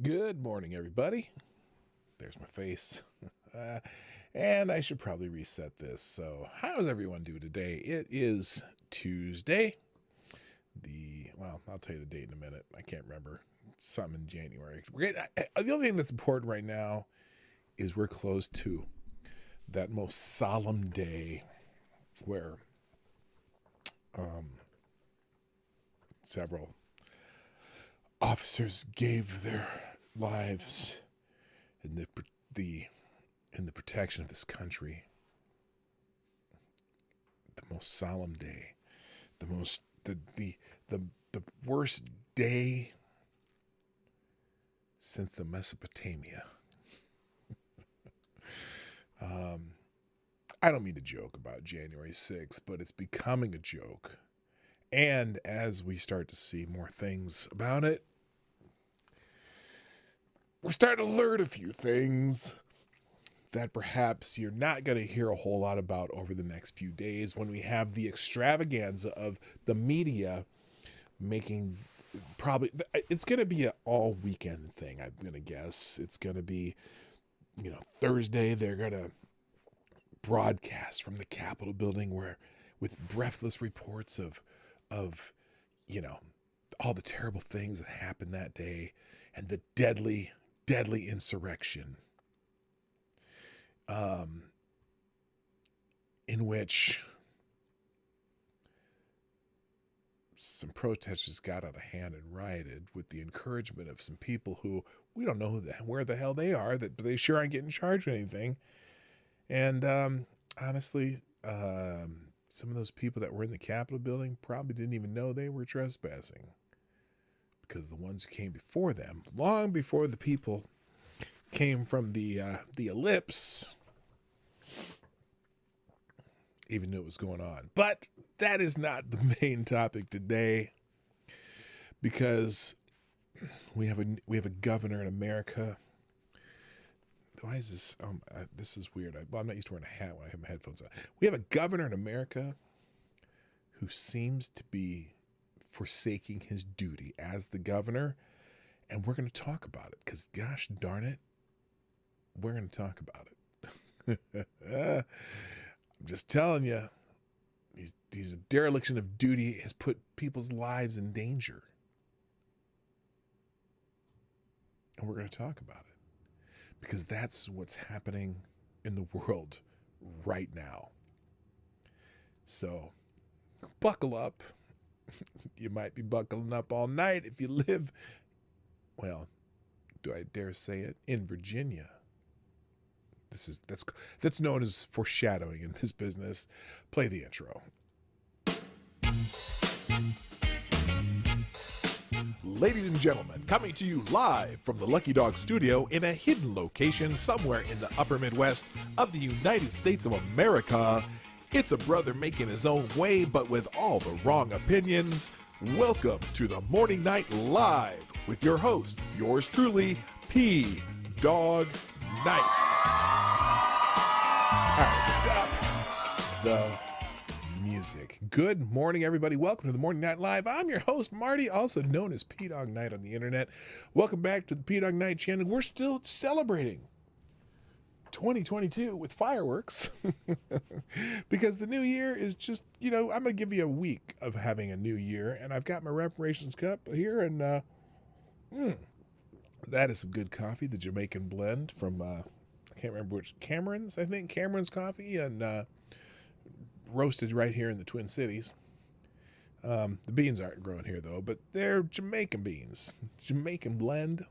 Good morning, everybody. There's my face. And I should probably reset this. So how's everyone doing today? It is Tuesday. Well, I'll tell you the date in a minute. I can't remember. Something in January. The only thing that's important right now is we're close to that most solemn day where several officers gave their lives in the protection of this country. The most solemn day, the worst day since the Mesopotamia. I don't mean to joke about January 6th, but it's becoming a joke. And as we start to see more things about it, we're starting to learn a few things that perhaps you're not going to hear a whole lot about over the next few days when we have the extravaganza of the media making it's going to be an all weekend thing. I'm going to guess it's going to be, Thursday, they're going to broadcast from the Capitol building with breathless reports of all the terrible things that happened that day and the deadly insurrection in which some protesters got out of hand and rioted with the encouragement of some people who we don't know where the hell they are, but they sure aren't getting charged with anything. And honestly, some of those people that were in the Capitol building probably didn't even know they were trespassing, because the ones who came before them, long before the people came from the ellipse, even knew what was going on. But that is not the main topic today, because we have a governor in America. Why is this? This is weird. I'm not used to wearing a hat when I have my headphones on. We have a governor in America who seems to be forsaking his duty as the governor, and we're going to talk about it, because gosh darn it, we're going to talk about it. I'm just telling you, he's a dereliction of duty, has put people's lives in danger. and we're going to talk about it because that's what's happening in the world right now. So buckle up. You might be buckling up all night if you live, well, do I dare say it, in Virginia. That's known as foreshadowing in this business. Play the intro. Ladies and gentlemen, coming to you live from the Lucky Dog studio in a hidden location somewhere in the upper Midwest of the United States of America, it's a brother making his own way, but with all the wrong opinions. Welcome to the Morning Night Live with your host, yours truly, PDawgKnight. All right, stop the music. Good morning, everybody. Welcome to the Morning Night Live. I'm your host, Marty, also known as PDawgKnight on the internet. Welcome back to the Dawg Knight Channel. We're still celebrating 2022 with fireworks because the new year is just, I'm going to give you a week of having a new year, and I've got my reparations cup here, and that is some good coffee, the Jamaican blend from, I can't remember which, Cameron's Coffee, and roasted right here in the Twin Cities. The beans aren't growing here, though, but they're Jamaican beans, Jamaican blend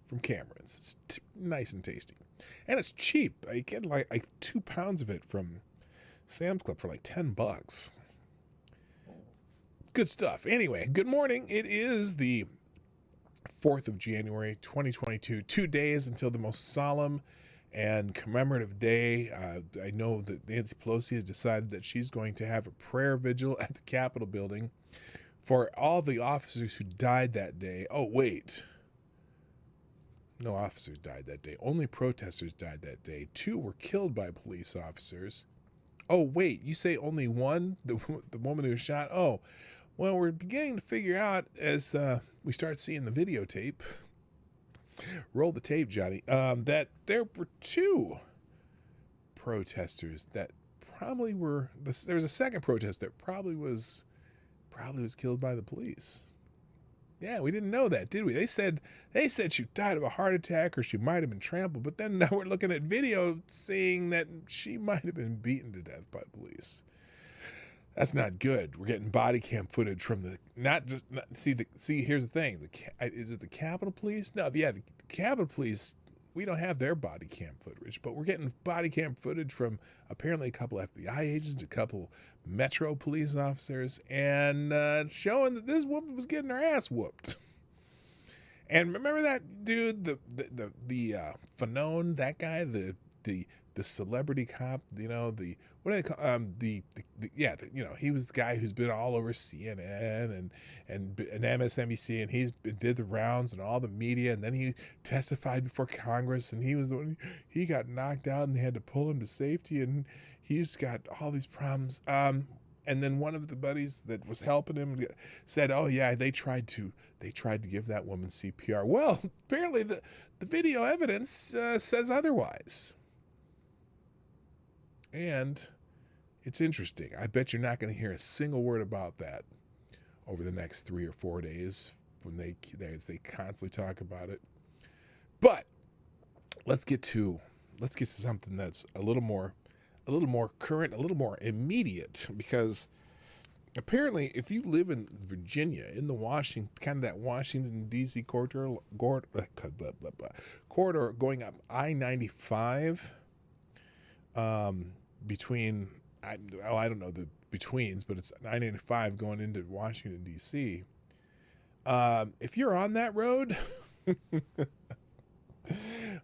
from Cameron's. It's nice and tasty. And it's cheap. I get like 2 pounds of it from Sam's Club for like $10. Good stuff. Anyway, good morning. It is the 4th of January, 2022. 2 days until the most solemn and commemorative day. I know that Nancy Pelosi has decided that she's going to have a prayer vigil at the Capitol building for all the officers who died that day. Oh, wait. No officers died that day. Only protesters died that day. 2 were killed by police officers. Oh, wait, you say only one? The woman who was shot? Oh, well, we're beginning to figure out as we start seeing the videotape. Roll the tape, Johnny. That there were 2 protesters that probably were. There was a second protest that probably was killed by the police. Yeah, we didn't know that, did we? They said she died of a heart attack or she might have been trampled, but then now we're looking at video seeing that she might have been beaten to death by police. That's not good. We're getting body cam footage from here's the thing. Is it the Capitol Police? No, yeah, the Capitol Police, we don't have their body cam footage, but we're getting body cam footage from apparently a couple FBI agents, a couple Metro police officers, and showing that this woman was getting her ass whooped. And remember that dude, the Fanone, that guy, the celebrity cop, the what do they call he was the guy who's been all over CNN and MSNBC, and he's did the rounds and all the media, and then he testified before Congress, and he was the one, he got knocked out and they had to pull him to safety, and he's got all these problems. And then one of the buddies that was helping him said, "Oh yeah, they tried to give that woman CPR." Well, apparently the video evidence says otherwise. And it's interesting. I bet you're not going to hear a single word about that over the next 3 or 4 days when they constantly talk about it. But let's get to something that's a little more current, a little more immediate, because apparently if you live in Virginia, in the Washington D.C. corridor going up I-95, between, I don't know the betweens, but it's I-95 going into Washington, D.C. If you're on that road,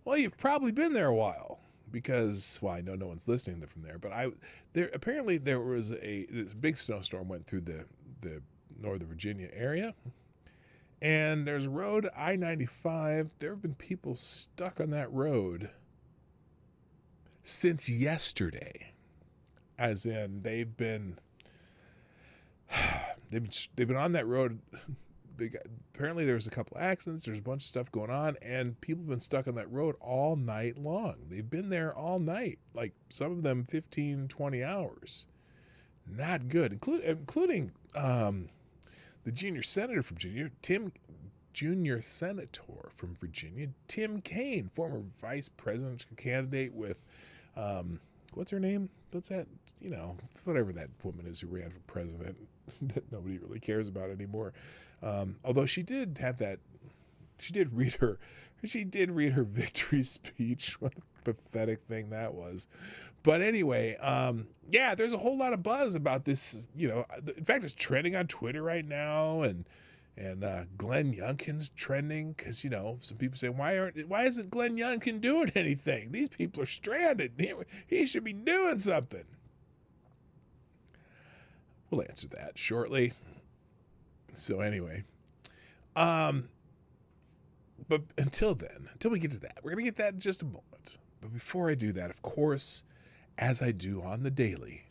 well, you've probably been there a while, because, well, I know no one's listening from there, but apparently there was this big snowstorm went through the Northern Virginia area, and there's a road, I-95. There have been people stuck on that road since yesterday, as in they've been on that road. Apparently there was a couple accidents, there's a bunch of stuff going on, and people have been stuck on that road all night long. They've been there all night, like some of them 15, 20 hours. Not good, including the junior senator from Virginia, junior senator from Virginia, Tim Kaine, former vice presidential candidate with, what's her name? What's that? You know, whatever that woman is who ran for president that nobody really cares about anymore. Although she did have that, she did read her victory speech. What a pathetic thing that was. But anyway, yeah, there's a whole lot of buzz about this. You know, in fact, it's trending on Twitter right now, and Glenn Younkin's trending because, you know, some people say, why isn't Glenn Younkin doing anything? These people are stranded. He should be doing something. We'll answer that shortly. So anyway, but until then, until we get to that, we're going to get that in just a moment. But before I do that, of course, as I do on the daily,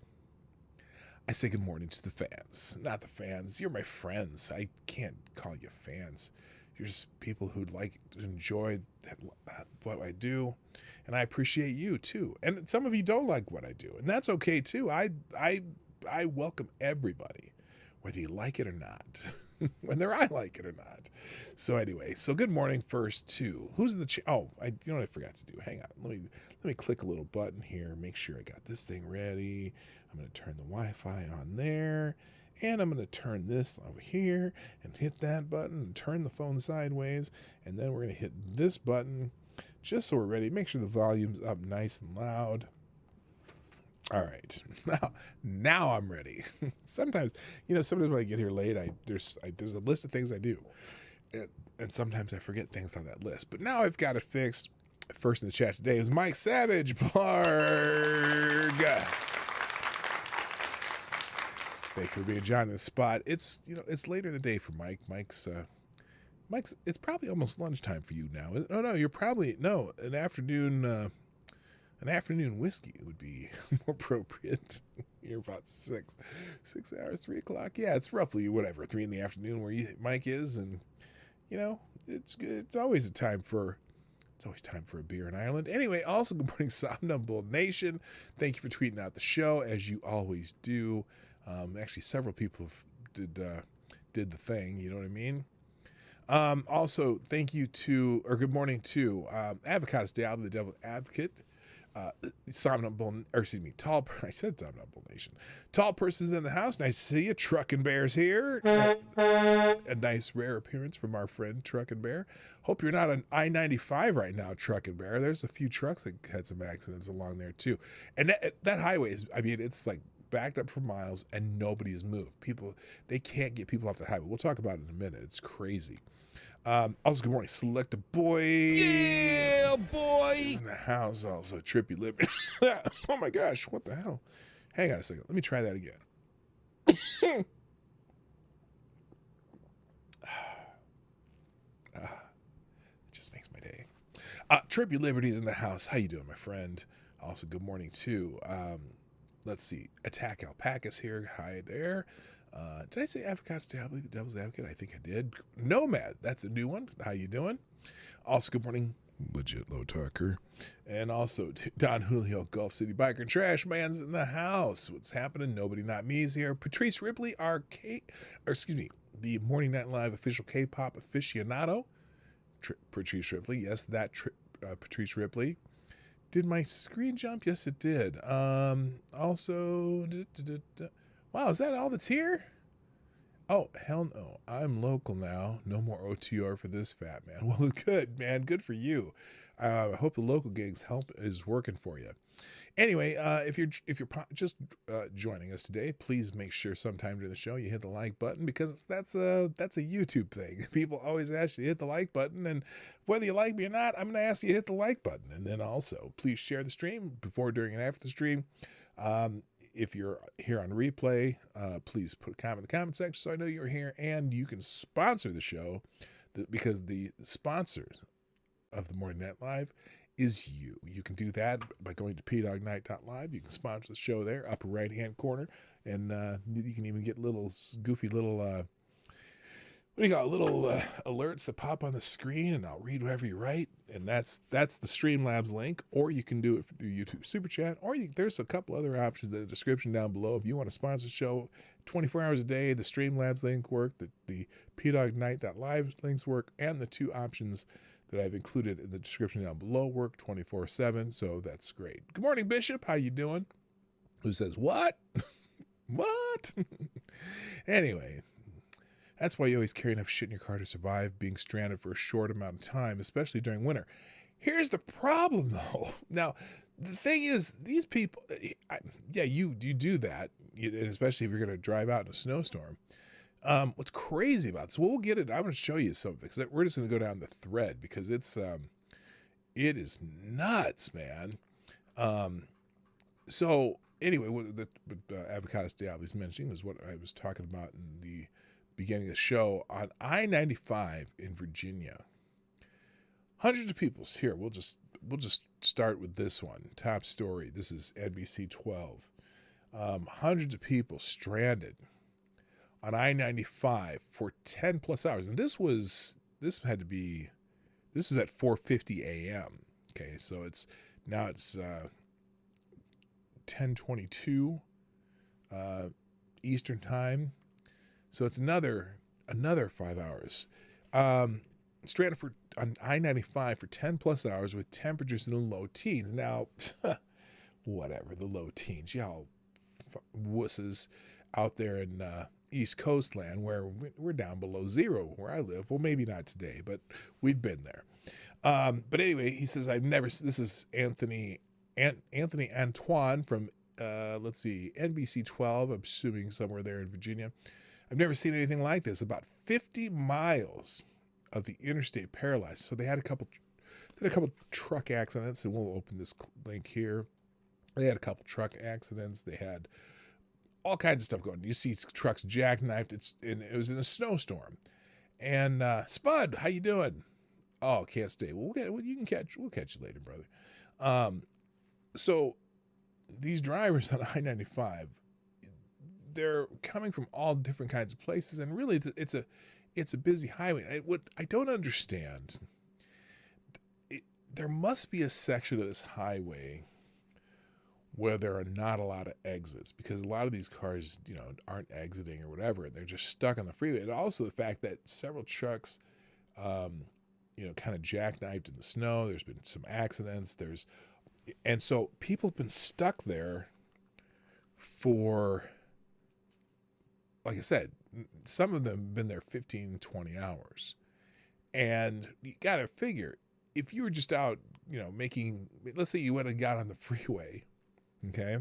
I say good morning to the fans. Not the fans. You're my friends. I can't call you fans. You're just people who like to enjoy what I do. And I appreciate you too. And some of you don't like what I do. And that's okay too. I welcome everybody, whether you like it or not. Whether I like it or not. So anyway, so good morning first to who's in the chat. Oh, you know what I forgot to do? Hang on. Let me click a little button here. Make sure I got this thing ready. I'm going to turn the Wi-Fi on there, and I'm going to turn this over here and hit that button and turn the phone sideways, and then we're going to hit this button just so we're ready. Make sure the volume's up nice and loud. All right, now I'm ready. Sometimes when I get here late, there's a list of things I do, and sometimes I forget things on that list. But now I've got it fixed. First in the chat today is Mike Savage. Blarg. Thank you for being John in the spot. It's later in the day for Mike. Mike's. It's probably almost lunchtime for you now. Oh no, you're probably an afternoon. An afternoon whiskey would be more appropriate. You're about 6 hours, 3 o'clock. Yeah, it's roughly 3 in the afternoon where Mike is, and it's good. It's always time for a beer in Ireland. Anyway, also good morning, Somnambule Nation. Thank you for tweeting out the show as you always do. Actually, several people did the thing. You know what I mean? Also, thank you good morning to Avocados Diablo, the Devil's Advocate. Somnambule Nation. Tall persons in the house. Nice to see you. Truckin' Bear's here. A nice rare appearance from our friend Truckin' Bear. Hope you're not on I-95 right now, Truckin' Bear. There's a few trucks that had some accidents along there too. And that highway is, it's like backed up for miles and nobody's moved. They can't get people off the highway. We'll talk about it in a minute. It's crazy. Also, good morning, Select Boy. Yeah, boy. In the house, also Trippy Liberty. Oh my gosh, what the hell? Hang on a second. Let me try that again. It just makes my day. Trippy Liberty's in the house. How you doing, my friend? Also, good morning too. Let's see. Attack Alpacas here. Hi there. Did I say Avocados Diablo, the Devil's Advocate? I think I did. Nomad, that's a new one. How you doing? Also, good morning, Legit Low Talker. And also, Don Julio, Gulf City Biker and Trash Man's in the house. What's happening? Nobody Not Me's here. Patrice Ripley, the Morning Night Live official K-pop aficionado. Patrice Ripley, yes, that Patrice Ripley. Did my screen jump? Yes, it did. Also, wow, is that all that's here? Oh, hell no. I'm local now. No more OTR for this fat man. Well, good, man. Good for you. I hope the local gigs help is working for you. Anyway, if you're just joining us today, please make sure sometime during the show you hit the like button, because that's a YouTube thing. People always ask you to hit the like button, and whether you like me or not, I'm going to ask you to hit the like button. And then also, please share the stream before, during, and after the stream. If you're here on replay, please put a comment in the comment section so I know you're here, and you can sponsor the show, because the sponsor of the Morning Night Live is you. You can do that by going to PDawgKnight.live. You can sponsor the show there, upper right-hand corner, and you can even get little goofy little what do you got? Little alerts that pop on the screen, and I'll read whatever you write. And that's the Streamlabs link, or you can do it through YouTube Super Chat, or there's a couple other options in the description down below. If you want to sponsor the show 24 hours a day, the Streamlabs link work, the PDawgKnight.live links work, and the two options that I've included in the description down below work 24/7. So that's great. Good morning, Bishop. How you doing? Who says what? What? Anyway. That's why you always carry enough shit in your car to survive being stranded for a short amount of time, especially during winter. Here's the problem, though. Now, the thing is, these people, yeah, you do that, and especially if you're going to drive out in a snowstorm. What's crazy about this? Well, we'll get it. I'm going to show you something, because we're just going to go down the thread, because it is nuts, man. So anyway, what the Avocado Diablo was mentioning was what I was talking about in the beginning of the show on I-95 in Virginia. Hundreds of people here. We'll just start with this one. Top story. This is NBC 12. Hundreds of people stranded on I-95 for 10 plus hours. And this was at 4:50 a.m. Okay, so it's 10:22 Eastern time. So it's another 5 hours. Stranded on I-95 for 10 plus hours with temperatures in the low teens. Now, whatever, the low teens. Y'all wusses out there in East Coast land where we're down below zero where I live. Well, maybe not today, but we've been there. But anyway, he says, this is Anthony Antoine from, let's see, NBC 12, I'm assuming somewhere there in Virginia. I've never seen anything like this. About 50 miles of the interstate paralyzed. So they had a couple truck accidents, and we'll open this link here. They had a couple truck accidents. They had all kinds of stuff going. You see trucks jackknifed. It was in a snowstorm. And Spud, how you doing? Oh, can't stay. Well, we'll catch you later, brother. So these drivers on I-95, they're coming from all different kinds of places, and really it's a busy highway. What I don't understand, there must be a section of this highway where there are not a lot of exits, because a lot of these cars, aren't exiting or whatever, and they're just stuck on the freeway. And also the fact that several trucks, kind of jackknifed in the snow. There's been some accidents. And so people have been stuck there for, like I said, some of them have been there 15, 20 hours. And you got to figure, if you were just out, let's say you went and got on the freeway, okay?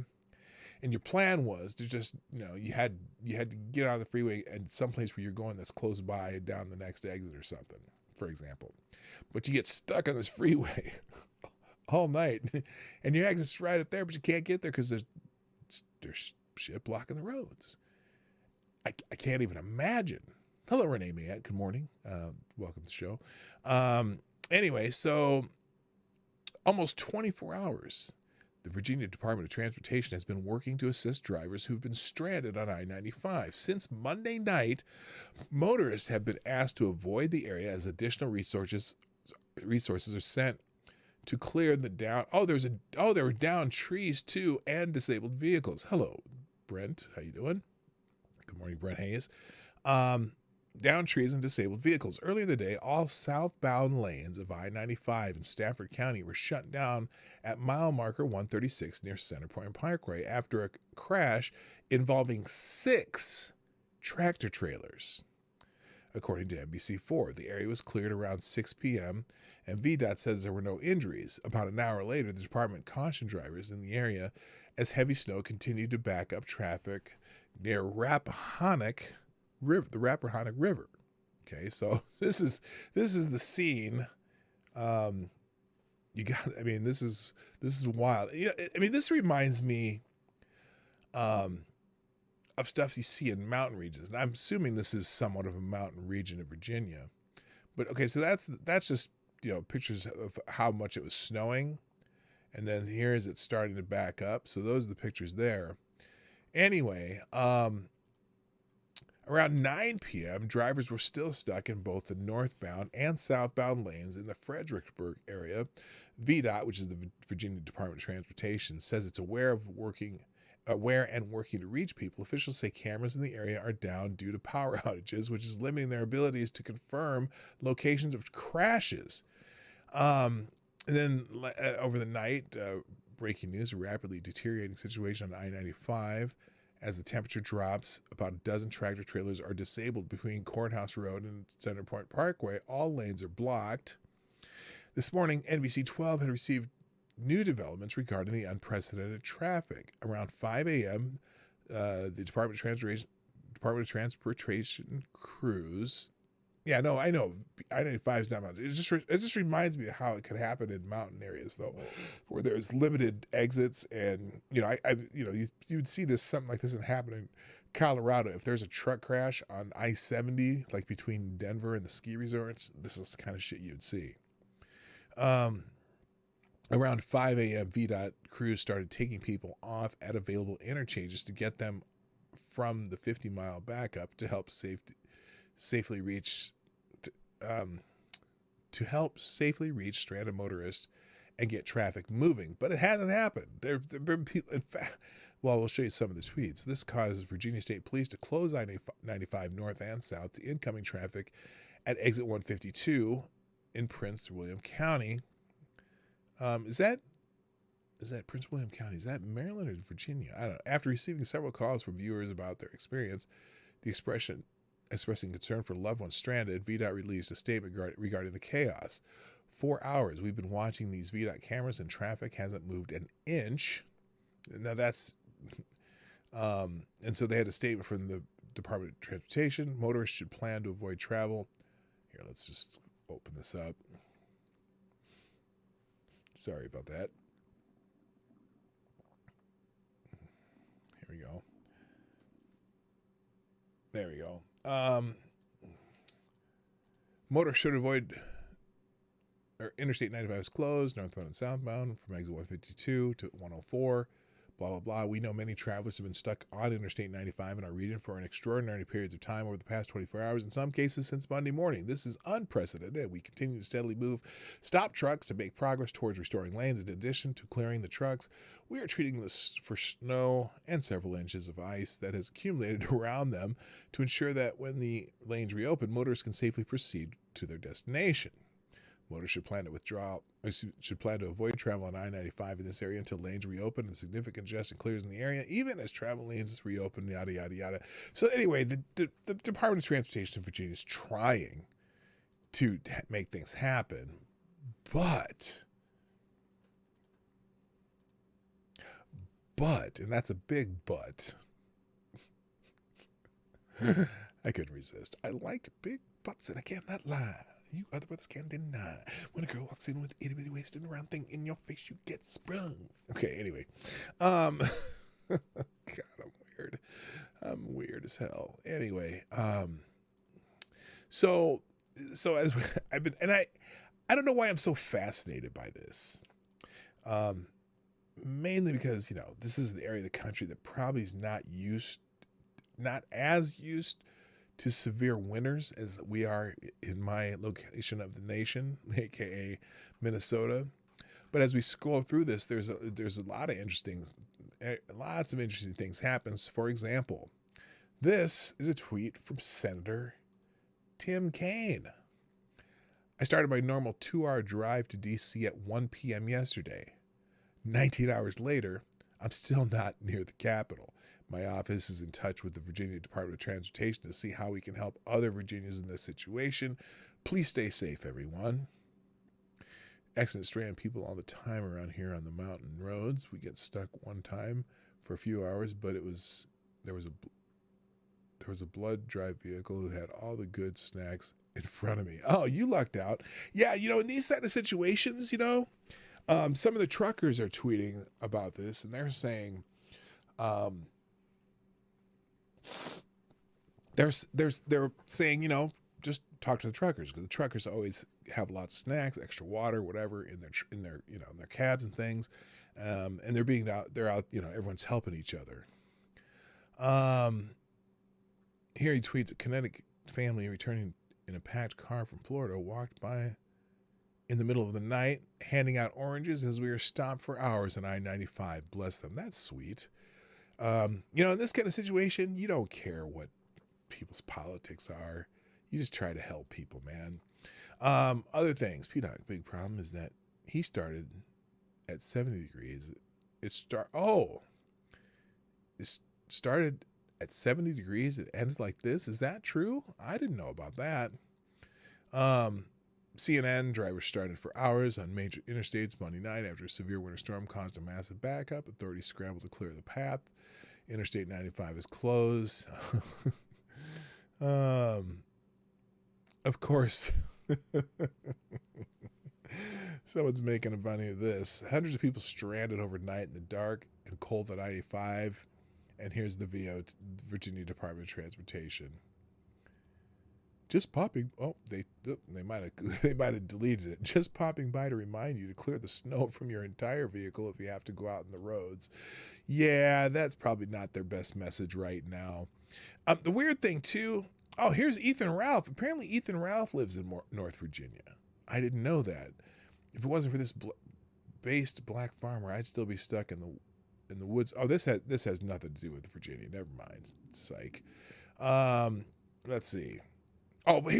And your plan was to just, you had to get on the freeway and someplace where you're going that's close by down the next exit or something, for example. But you get stuck on this freeway all night, and your exit's right up there, but you can't get there because there's shit blocking the roads. I can't even imagine. Hello, Renee Mayette. Good morning. Welcome to the show. Anyway, so almost 24 hours, the Virginia Department of Transportation has been working to assist drivers who've been stranded on I-95. Since Monday night, motorists have been asked to avoid the area as additional resources are sent to clear the down. There were downed trees too, and disabled vehicles. Hello, Brent. How you doing? Good morning, Brent Hayes. Downed trees and disabled vehicles. Earlier in the day, all southbound lanes of I-95 in Stafford County were shut down at mile marker 136 near Centerpoint Parkway after a crash involving 6 tractor trailers. According to NBC4, the area was cleared around 6 p.m., and VDOT says there were no injuries. About an hour later, the department cautioned drivers in the area as heavy snow continued to back up traffic near Rappahannock River, the Rappahannock River. Okay, so this is the scene. This is wild. This reminds me of stuff you see in mountain regions. And I'm assuming this is somewhat of a mountain region of Virginia. But okay, so that's just, pictures of how much it was snowing. And then here is it starting to back up. So those are the pictures there. Anyway, Around 9 p.m., drivers were still stuck in both the northbound and southbound lanes in the Fredericksburg area. VDOT, which is the Virginia Department of Transportation, says it's aware and working to reach people. Officials say cameras in the area are down due to power outages, which is limiting their abilities to confirm locations of crashes. And then over the night, breaking news, a rapidly deteriorating situation on I-95. As the temperature drops, about a dozen tractor trailers are disabled between Courthouse Road and Center Point Parkway. All lanes are blocked. This morning, NBC 12 had received new developments regarding the unprecedented traffic. Around 5 a.m., the Department of Transportation crews. Yeah, no, I know. I-95 is not mountain. It just reminds me of how it could happen in mountain areas, though, where there's limited exits, and you would see something like this happen in Colorado. If there's a truck crash on I-70, like between Denver and the ski resorts, this is the kind of shit you'd see. Around 5 a.m., VDOT crews started taking people off at available interchanges to get them from the 50-mile backup to help safely reach stranded motorists and get traffic moving. But it hasn't happened. There have been people, in fact, well, we'll show you some of the tweets. This caused Virginia State Police to close I-95 north and south to incoming traffic at exit 152 in Prince William County. Is that Prince William County? Is that Maryland or Virginia? I don't know. After receiving several calls from viewers about their experience, expressing concern for loved ones stranded, VDOT released a statement regarding the chaos. 4 hours we've been watching these VDOT cameras and traffic hasn't moved an inch. Now that's, and so they had a statement from the Department of Transportation. Motorists should plan to avoid travel. Here, let's just open this up. Sorry about that. Here we go. There we go. Motorists should avoid, Interstate 95 is closed, northbound and southbound from exit 152 to 104, blah, blah, blah. We know many travelers have been stuck on Interstate 95 in our region for an extraordinary periods of time over the past 24 hours, in some cases since Monday morning. This is unprecedented. We continue to steadily move stop trucks to make progress towards restoring lanes. In addition to clearing the trucks, we are treating this for snow and several inches of ice that has accumulated around them to ensure that when the lanes reopen, motorists can safely proceed to their destination. Motorists should plan to avoid travel on I-95 in this area until lanes reopen and significant congestion clears in the area, even as travel lanes reopen, yada, yada, yada. So anyway, the Department of Transportation of Virginia is trying to make things happen, but, and that's a big but, I couldn't resist. I like big butts and I cannot lie. You other brothers can't deny. When a girl walks in with an itty-bitty wasted around thing in your face, you get sprung. Okay, anyway. God, I'm weird. I'm weird as hell. Anyway, so as I've been, and I don't know why I'm so fascinated by this. Mainly because, this is an area of the country that probably is not as used to severe winters as we are in my location of the nation, aka Minnesota. But as we scroll through this, there's lots of interesting things happens. For example, this is a tweet from Senator Tim Kaine. I started my normal 2-hour drive to DC at 1 p.m. yesterday. 19 hours later, I'm still not near the Capitol. My office is in touch with the Virginia Department of Transportation to see how we can help other Virginians in this situation. Please stay safe, everyone. Accidents strand people all the time around here on the mountain roads. We get stuck one time for a few hours, but there was a blood drive vehicle who had all the good snacks in front of me. Oh, you lucked out. Yeah, in these kind of situations, some of the truckers are tweeting about this, and they're saying, they're saying, just talk to the truckers, because the truckers always have lots of snacks, extra water, whatever in their cabs and things. And they're out, everyone's helping each other. Here he tweets, a Connecticut family returning in a packed car from Florida walked by in the middle of the night, handing out oranges as we were stopped for hours on I-95. Bless them. That's sweet. In this kind of situation, you don't care what people's politics are. You just try to help people, man. Other things. PDawg, big problem is that he started at 70 degrees. It started at 70 degrees. It ended like this. Is that true? I didn't know about that. CNN, drivers stranded for hours on major interstates Monday night after a severe winter storm caused a massive backup. Authorities scrambled to clear the path. Interstate 95 is closed. Of course, someone's making a funny of this. Hundreds of people stranded overnight in the dark and cold at 95. And here's the VO, Virginia Department of Transportation. Just popping. Oh, they might have deleted it. Just popping by to remind you to clear the snow from your entire vehicle if you have to go out on the roads. Yeah, that's probably not their best message right now. The weird thing too. Oh, here's Ethan Ralph. Apparently, Ethan Ralph lives in North Virginia. I didn't know that. If it wasn't for this based black farmer, I'd still be stuck in the woods. Oh, this has nothing to do with Virginia. Never mind. Psych. Let's see. Oh, but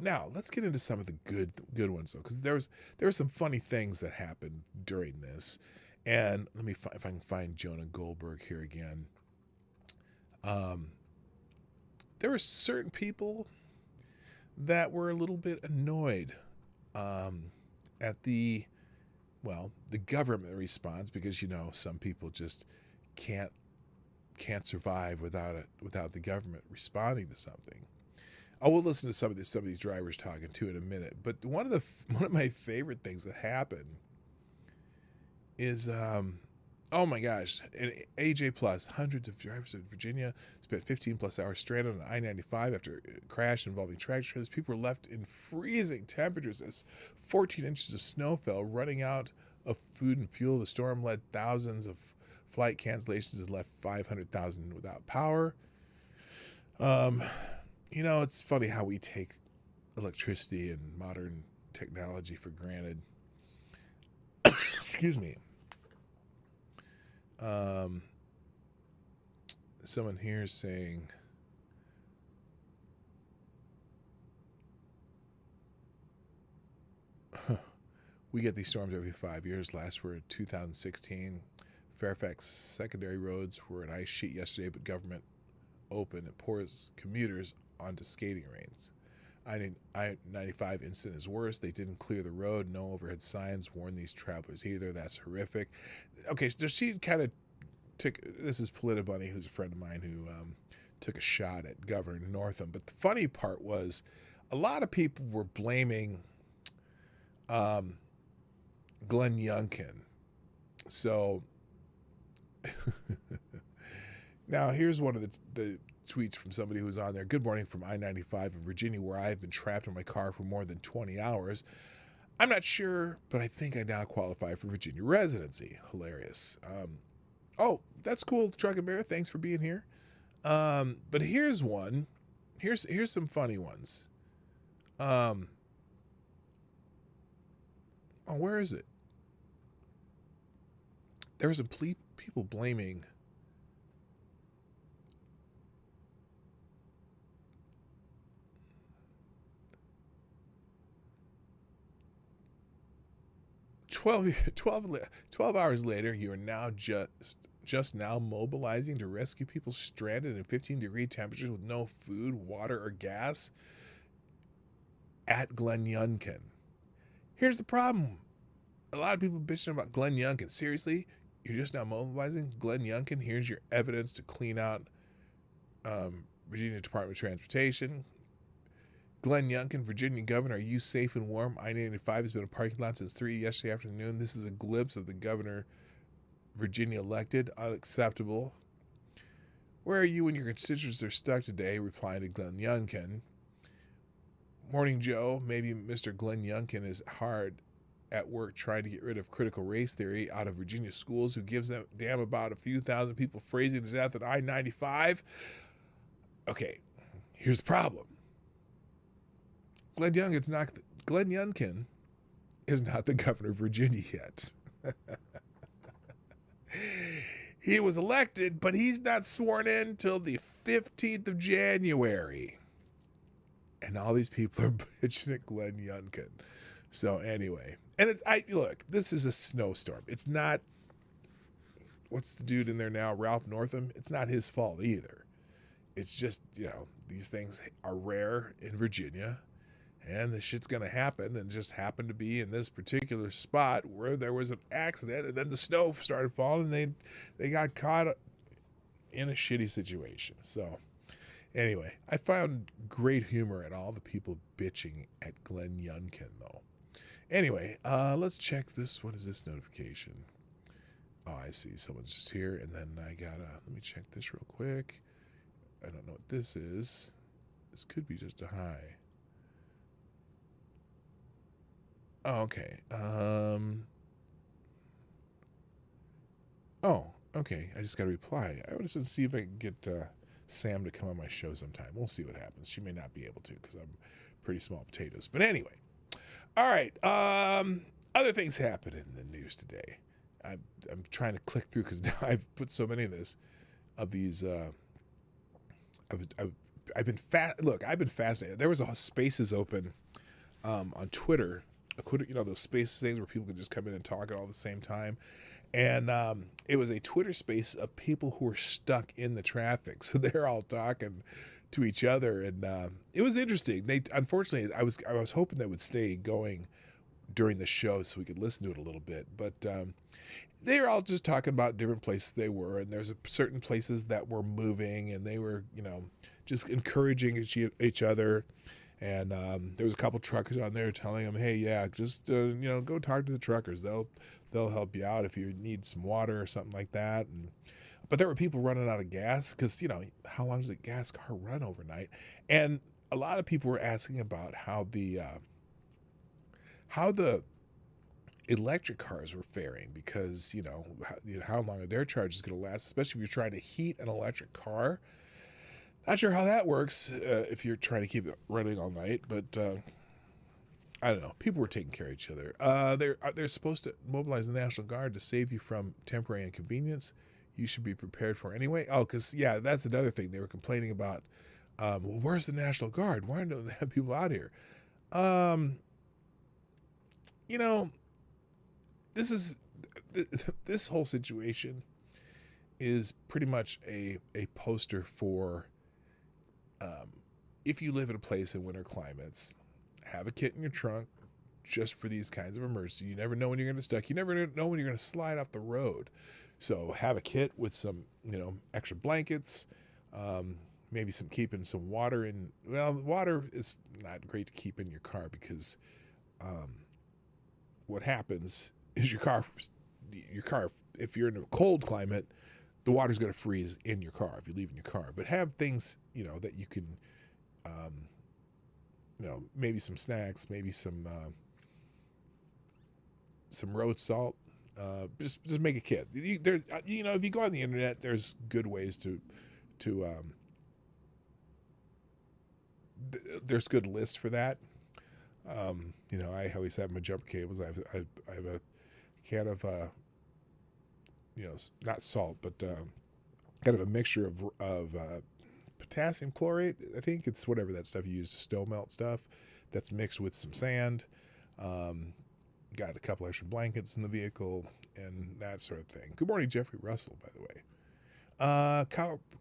now let's get into some of the good ones though, because there were some funny things that happened during this, and let me if I can find Jonah Goldberg here again. There were certain people that were a little bit annoyed at the government response, because some people just can't survive without the government responding to something. I will listen to some of these drivers talking too in a minute. But one of my favorite things that happened is, oh my gosh, an AJ Plus, hundreds of drivers in Virginia spent 15 plus hours stranded on I-95 after a crash involving tractor trailers. People were left in freezing temperatures as 14 inches of snow fell, running out of food and fuel. The storm led thousands of flight cancellations and left 500,000 without power. It's funny how we take electricity and modern technology for granted. Excuse me. Someone here is saying, we get these storms every 5 years. Last were in 2016. Fairfax secondary roads were an ice sheet yesterday, but government open and pours commuters onto skating rinks. I-95 incident is worse. They didn't clear the road. No overhead signs warn these travelers either. That's horrific. Okay, so she kind of this is Politibunny, who's a friend of mine, who took a shot at Governor Northam. But the funny part was a lot of people were blaming Glenn Younkin. So now here's one of the tweets from somebody who was on there. Good morning from I-95 in Virginia, where I've been trapped in my car for more than 20 hours. I'm not sure, but I think I now qualify for Virginia residency. Hilarious. Oh, that's cool, Truck and Bear. Thanks for being here. But here's one. Here's some funny ones. Oh, where is it? There were some people blaming Twelve hours later, you are now just now mobilizing to rescue people stranded in 15-degree temperatures with no food, water, or gas at Glenn Younkin. Here's the problem. A lot of people bitching about Glenn Younkin. Seriously? You're just now mobilizing Glenn Younkin? Here's your evidence to clean out Virginia Department of Transportation. Glenn Younkin, Virginia Governor, are you safe and warm? I-95 has been a parking lot since 3 yesterday afternoon. This is a glimpse of the governor Virginia elected. Unacceptable. Where are you when your constituents are stuck today? Replying to Glenn Younkin. Morning, Joe. Maybe Mr. Glenn Younkin is hard at work trying to get rid of critical race theory out of Virginia schools. Who gives a damn about a few thousand people freezing to death at I-95? Okay. Here's the problem. Glenn Younkin is not the governor of Virginia yet. He was elected, but he's not sworn in till the 15th of January. And all these people are bitching at Glenn Younkin. So anyway, and look, this is a snowstorm. It's not, what's the dude in there now, Ralph Northam? It's not his fault either. It's just, these things are rare in Virginia, and the shit's going to happen, and just happened to be in this particular spot where there was an accident, and then the snow started falling, and they got caught in a shitty situation. So anyway, I found great humor at all the people bitching at Glenn Younkin, though. Anyway, let's check this. What is this notification? Oh, I see. Someone's just here, and then let me check this real quick. I don't know what this is. This could be just a hi. Oh, okay. Oh, okay. I just got to reply. I would just see if I can get Sam to come on my show sometime. We'll see what happens. She may not be able to because I'm pretty small potatoes. But anyway. All right. Other things happen in the news today. I'm trying to click through because now I've put so many of these. I've been fascinated. There was a Spaces open on Twitter. Those Spaces things where people can just come in and talk at all the same time. And it was a Twitter space of people who were stuck in the traffic. So they're all talking to each other, and it was interesting. Unfortunately, I was hoping they would stay going during the show so we could listen to it a little bit, but they were all just talking about different places they were, and there's certain places that were moving, and they were just encouraging each other. And there was a couple truckers on there telling them, hey, yeah, just go talk to the truckers. They'll help you out if you need some water or something like that. But there were people running out of gas because, how long does a gas car run overnight? And a lot of people were asking about how the electric cars were faring because, how long are their charges going to last, especially if you're trying to heat an electric car. Not sure how that works if you're trying to keep it running all night, but I don't know. People were taking care of each other. They're supposed to mobilize the National Guard to save you from temporary inconvenience. You should be prepared for anyway. Oh, because, yeah, that's another thing. They were complaining about, well, where's the National Guard? Why don't they have people out here? This whole situation is pretty much a poster for if you live in a place in winter climates, have a kit in your trunk just for these kinds of emergency. You never know when you're going to get stuck. You never know when you're going to slide off the road. So have a kit with some, extra blankets, maybe keeping some water in. Well, water is not great to keep in your car because what happens is your car, if you're in a cold climate, the water's going to freeze in your car if you leave in your car. But have things, that you can, maybe some snacks, maybe some road salt. Just make a kit. If you go on the internet, there's good ways to there's good lists for that. I always have my jumper cables. I have a can of not salt, but kind of a mixture of potassium chlorate. I think it's whatever that stuff you use to snow melt stuff. That's mixed with some sand. Got a couple extra blankets in the vehicle and that sort of thing. Good morning, Jeffrey Russell, by the way.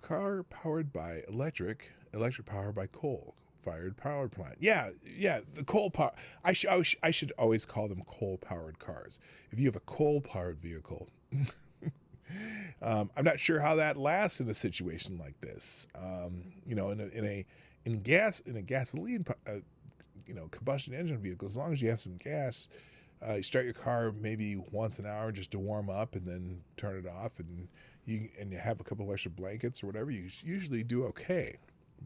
Car powered by electric powered by coal-fired power plant. Yeah, the coal power. I should always call them coal-powered cars. If you have a coal-powered vehicle, I'm not sure how that lasts in a situation like this. In a gasoline, combustion engine vehicle, as long as you have some gas. You start your car maybe once an hour just to warm up and then turn it off, and you have a couple of extra blankets or whatever. You usually do okay,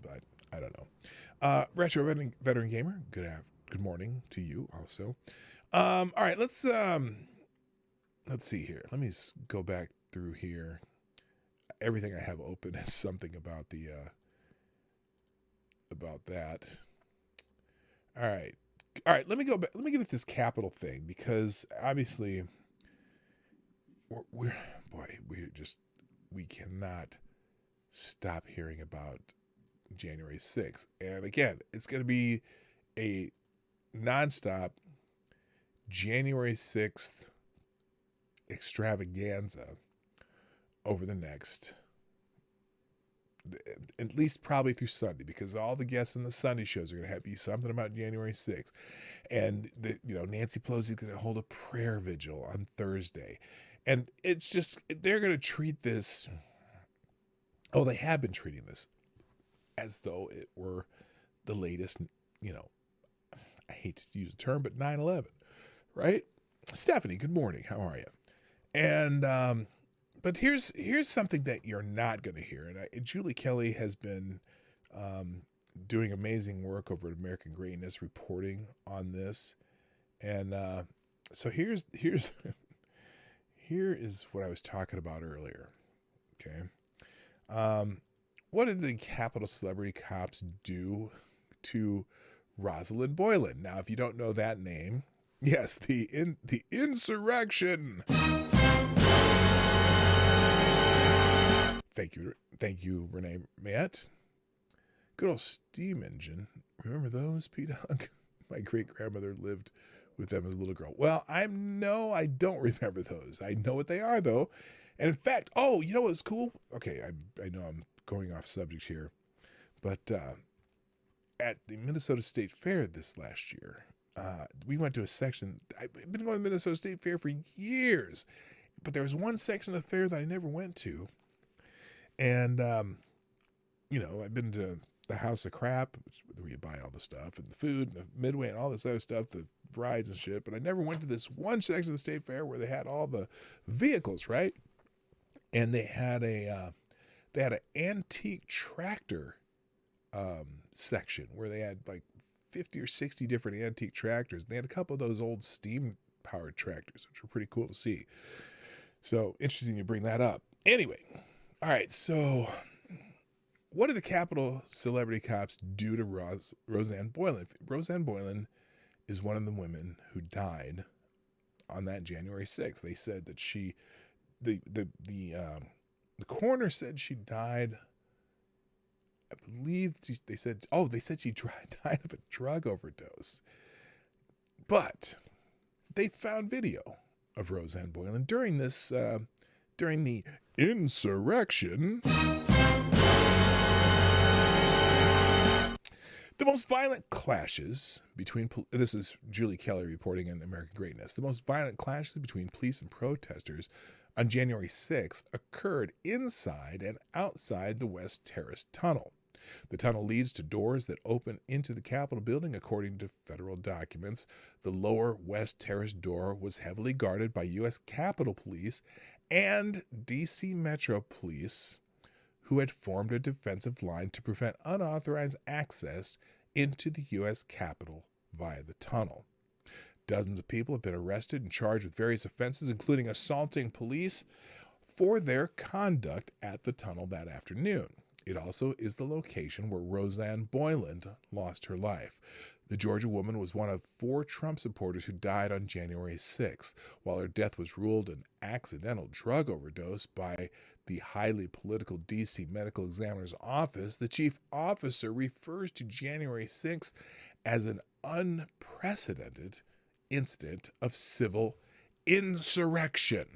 but I don't know. Retro veteran gamer, good morning to you also. All right, let's see here. Let me go back through here. Everything I have open is something about the about that. All right. All right, let me go back. Let me get at this Capitol thing, because obviously we cannot stop hearing about January 6th. And again, it's going to be a nonstop January 6th extravaganza over the next, at least probably through Sunday, because all the guests in the Sunday shows are going to have to be something about January 6th. And Nancy Pelosi's going to hold a prayer vigil on Thursday. And it's just, they're going to treat this, they have been treating this as though it were the latest, I hate to use the term, but 9/11, right? Stephanie, good morning. How are you? And, but here's something that you're not going to hear. And Julie Kelly has been doing amazing work over at American Greatness reporting on this. And so here is what I was talking about earlier. Okay. What did the Capitol celebrity cops do to Rosalind Boyland? Now, if you don't know that name, yes, the insurrection. Thank you, Renee Matt. Good old steam engine. Remember those, P-Dawg? My great-grandmother lived with them as a little girl. Well, I don't remember those. I know what they are, though. And in fact, you know what's cool? Okay, I know I'm going off subject here, but at the Minnesota State Fair this last year, we went to a section. I've been going to the Minnesota State Fair for years, but there was one section of the fair that I never went to. And, I've been to the House of Crap, where you buy all the stuff and the food and the Midway and all this other stuff, the rides and shit. But I never went to this one section of the State Fair where they had all the vehicles, right? And they had an antique tractor section where they had like 50 or 60 different antique tractors. They had a couple of those old steam-powered tractors, which were pretty cool to see. So interesting you bring that up. Anyway, all right, so what did the Capitol celebrity cops do to Roseanne Boyland? Roseanne Boyland is one of the women who died on that January 6th. They said that the coroner said she died, I believe they said she died of a drug overdose. But they found video of Roseanne Boyland during the insurrection. The most violent clashes between, this is Julie Kelly reporting in American Greatness, the most violent clashes between police and protesters on January 6th occurred inside and outside the West Terrace Tunnel. The tunnel leads to doors that open into the Capitol building, according to federal documents. The lower West Terrace door was heavily guarded by U.S. Capitol Police and D.C. Metro Police, who had formed a defensive line to prevent unauthorized access into the U.S. Capitol via the tunnel. Dozens of people have been arrested and charged with various offenses, including assaulting police for their conduct at the tunnel that afternoon. It also is the location where Roseanne Boyland lost her life. The Georgia woman was one of 4 Trump supporters who died on January 6th. While her death was ruled an accidental drug overdose by the highly political D.C. Medical Examiner's Office, the chief officer refers to January 6th as an unprecedented incident of civil insurrection.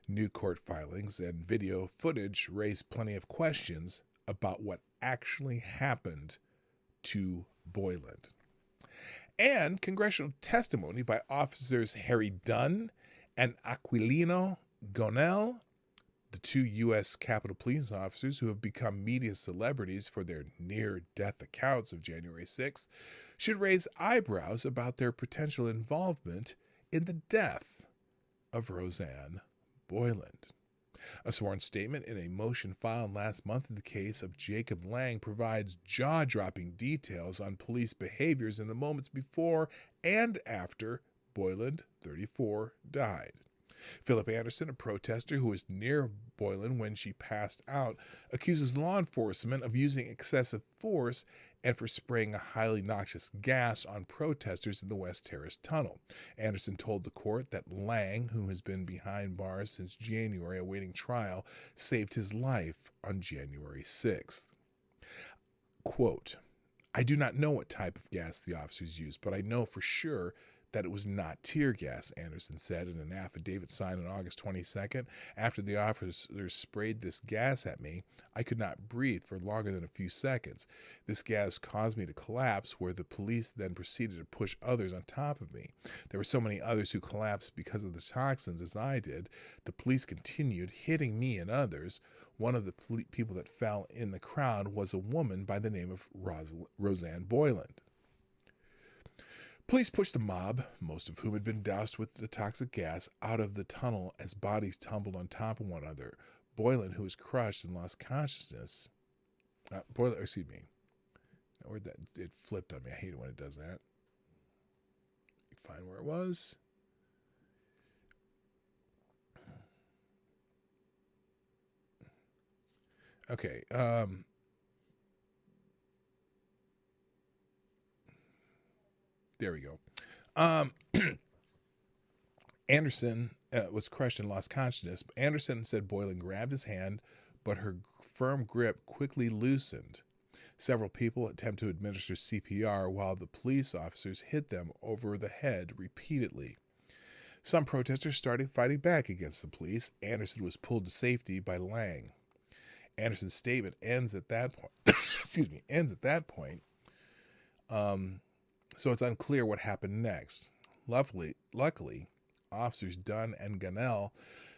New court filings and video footage raise plenty of questions about what actually happened to Boyland. And congressional testimony by officers Harry Dunn and Aquilino Gonell, the 2 U.S. Capitol Police officers who have become media celebrities for their near-death accounts of January 6th, should raise eyebrows about their potential involvement in the death of Roseanne Boyland. A sworn statement in a motion filed last month in the case of Jacob Lang provides jaw-dropping details on police behaviors in the moments before and after Boyland, 34, died. Philip Anderson, a protester who was near Boyland when she passed out, accuses law enforcement of using excessive force and for spraying a highly noxious gas on protesters in the West Terrace Tunnel. Anderson told the court that Lang, who has been behind bars since January awaiting trial, saved his life on January 6th. Quote, "I do not know what type of gas the officers used, but I know for sure that it was not tear gas," Anderson said in an affidavit signed on August 22nd. "After the officers sprayed this gas at me, I could not breathe for longer than a few seconds. This gas caused me to collapse, where the police then proceeded to push others on top of me. There were so many others who collapsed because of the toxins as I did. The police continued hitting me and others. One of the people that fell in the crowd was a woman by the name of Roseanne Boyland. Police pushed the mob, most of whom had been doused with the toxic gas, out of the tunnel as bodies tumbled on top of one another. Boyland, who was crushed and lost consciousness, it flipped on me. I hate it when it does that. Find where it was. Okay. There we go. Anderson was crushed and lost consciousness. Anderson said Boyland grabbed his hand, but her firm grip quickly loosened. Several people attempted to administer CPR while the police officers hit them over the head repeatedly. Some protesters started fighting back against the police. Anderson was pulled to safety by Lang. Anderson's statement ends at that point. So it's unclear what happened next. Luckily, officers Dunn and Gunnell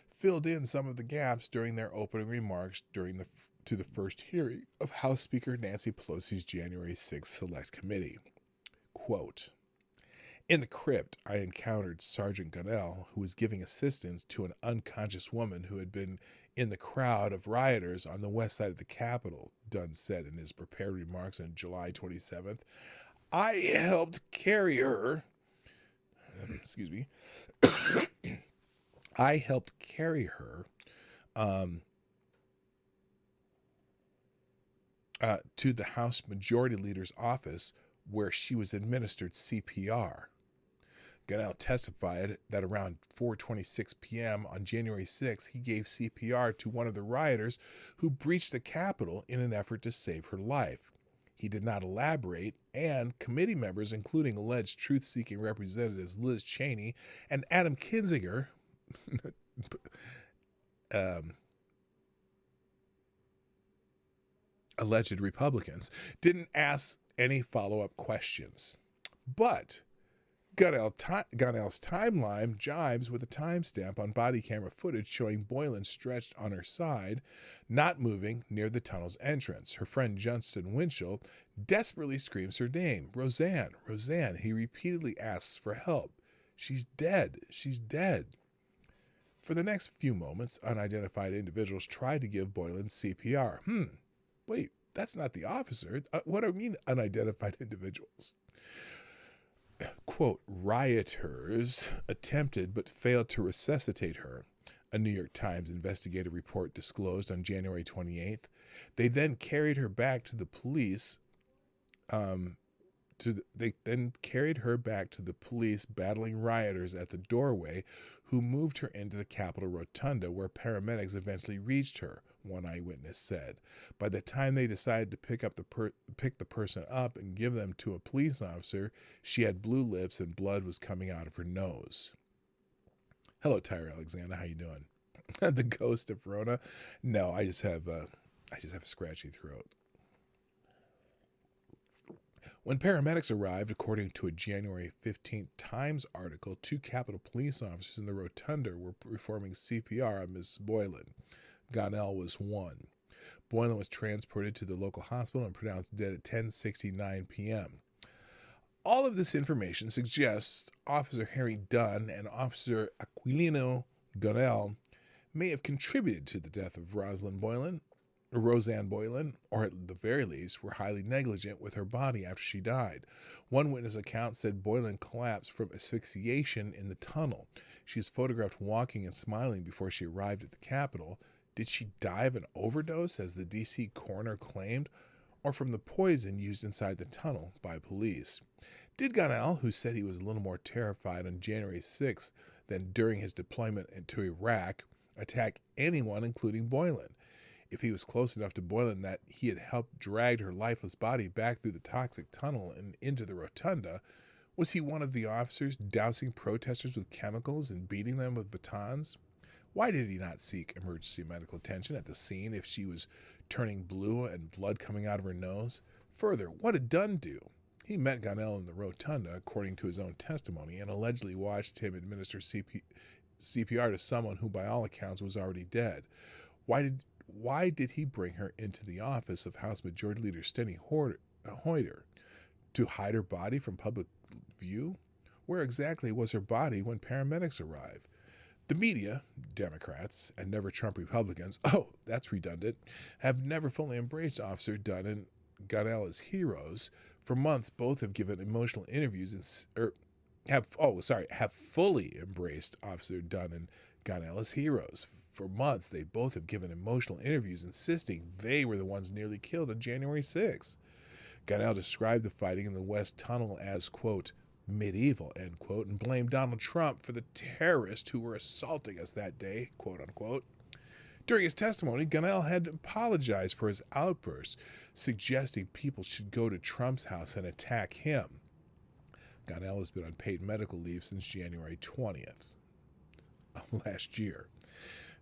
filled in some of the gaps during their opening remarks to the first hearing of House Speaker Nancy Pelosi's January 6th Select Committee. Quote, "In the crypt, I encountered Sergeant Gunnell, who was giving assistance to an unconscious woman who had been in the crowd of rioters on the west side of the Capitol," Dunn said in his prepared remarks on July 27th. "I helped carry her to the House Majority Leader's office, where she was administered CPR. Gunnell testified that around 4:26 p.m. on January 6th, he gave CPR to one of the rioters who breached the Capitol in an effort to save her life. He did not elaborate, and committee members, including alleged truth-seeking representatives Liz Cheney and Adam Kinzinger, alleged Republicans, didn't ask any follow-up questions. But Gunnell's timeline jibes with a timestamp on body camera footage showing Boyland stretched on her side, not moving near the tunnel's entrance. Her friend Justin Winchell desperately screams her name. "Roseanne, Roseanne." He repeatedly asks for help. "She's dead. She's dead." For the next few moments, unidentified individuals tried to give Boyland CPR. Wait, that's not the officer. What do I mean, unidentified individuals? Quote, "Rioters attempted but failed to resuscitate her," a New York Times investigative report disclosed on January 28th. They then carried her back to the police. They then carried her back to the police battling rioters at the doorway, who moved her into the Capitol Rotunda, where paramedics eventually reached her, one eyewitness said. By the time they decided to pick the person up and give them to a police officer, she had blue lips and blood was coming out of her nose. Hello, Tyra Alexander. How you doing? The ghost of Rona? No, I just have a scratchy throat. When paramedics arrived, according to a January 15th Times article, 2 Capitol police officers in the rotunda were performing CPR on Ms. Boyland. Gunnell was one. Boyland was transported to the local hospital and pronounced dead at 10:69 p.m. All of this information suggests Officer Harry Dunn and Officer Aquilino Gunnell may have contributed to the death of Rosalind Boyland. Roseanne Boyland, or at the very least, were highly negligent with her body after she died. One witness account said Boyland collapsed from asphyxiation in the tunnel. She is photographed walking and smiling before she arrived at the Capitol. Did she die of an overdose, as the D.C. coroner claimed, or from the poison used inside the tunnel by police? Did Gonell, who said he was a little more terrified on January 6th than during his deployment into Iraq, attack anyone, including Boyland? If he was close enough to Boyland that he had helped drag her lifeless body back through the toxic tunnel and into the rotunda, was he one of the officers dousing protesters with chemicals and beating them with batons? Why did he not seek emergency medical attention at the scene if she was turning blue and blood coming out of her nose? Further, what did Dunn do? He met Gonell in the rotunda, according to his own testimony, and allegedly watched him administer CPR to someone who, by all accounts, was already dead. Why did he bring her into the office of House Majority Leader Steny Hoyer? To hide her body from public view? Where exactly was her body when paramedics arrived? The media, Democrats, and never Trump Republicans, oh, that's redundant, have never fully embraced Officer Dunn and Gonell as heroes. For months, both have given emotional interviews have fully embraced Officer Dunn and Gonell as heroes. For months, they both have given emotional interviews insisting they were the ones nearly killed on January 6th. Gonell described the fighting in the West Tunnel as, quote, medieval, end quote, and blamed Donald Trump for the terrorists who were assaulting us that day, quote unquote. During his testimony, Gonell had apologized for his outburst, suggesting people should go to Trump's house and attack him. Gonell has been on paid medical leave since January 20th of last year.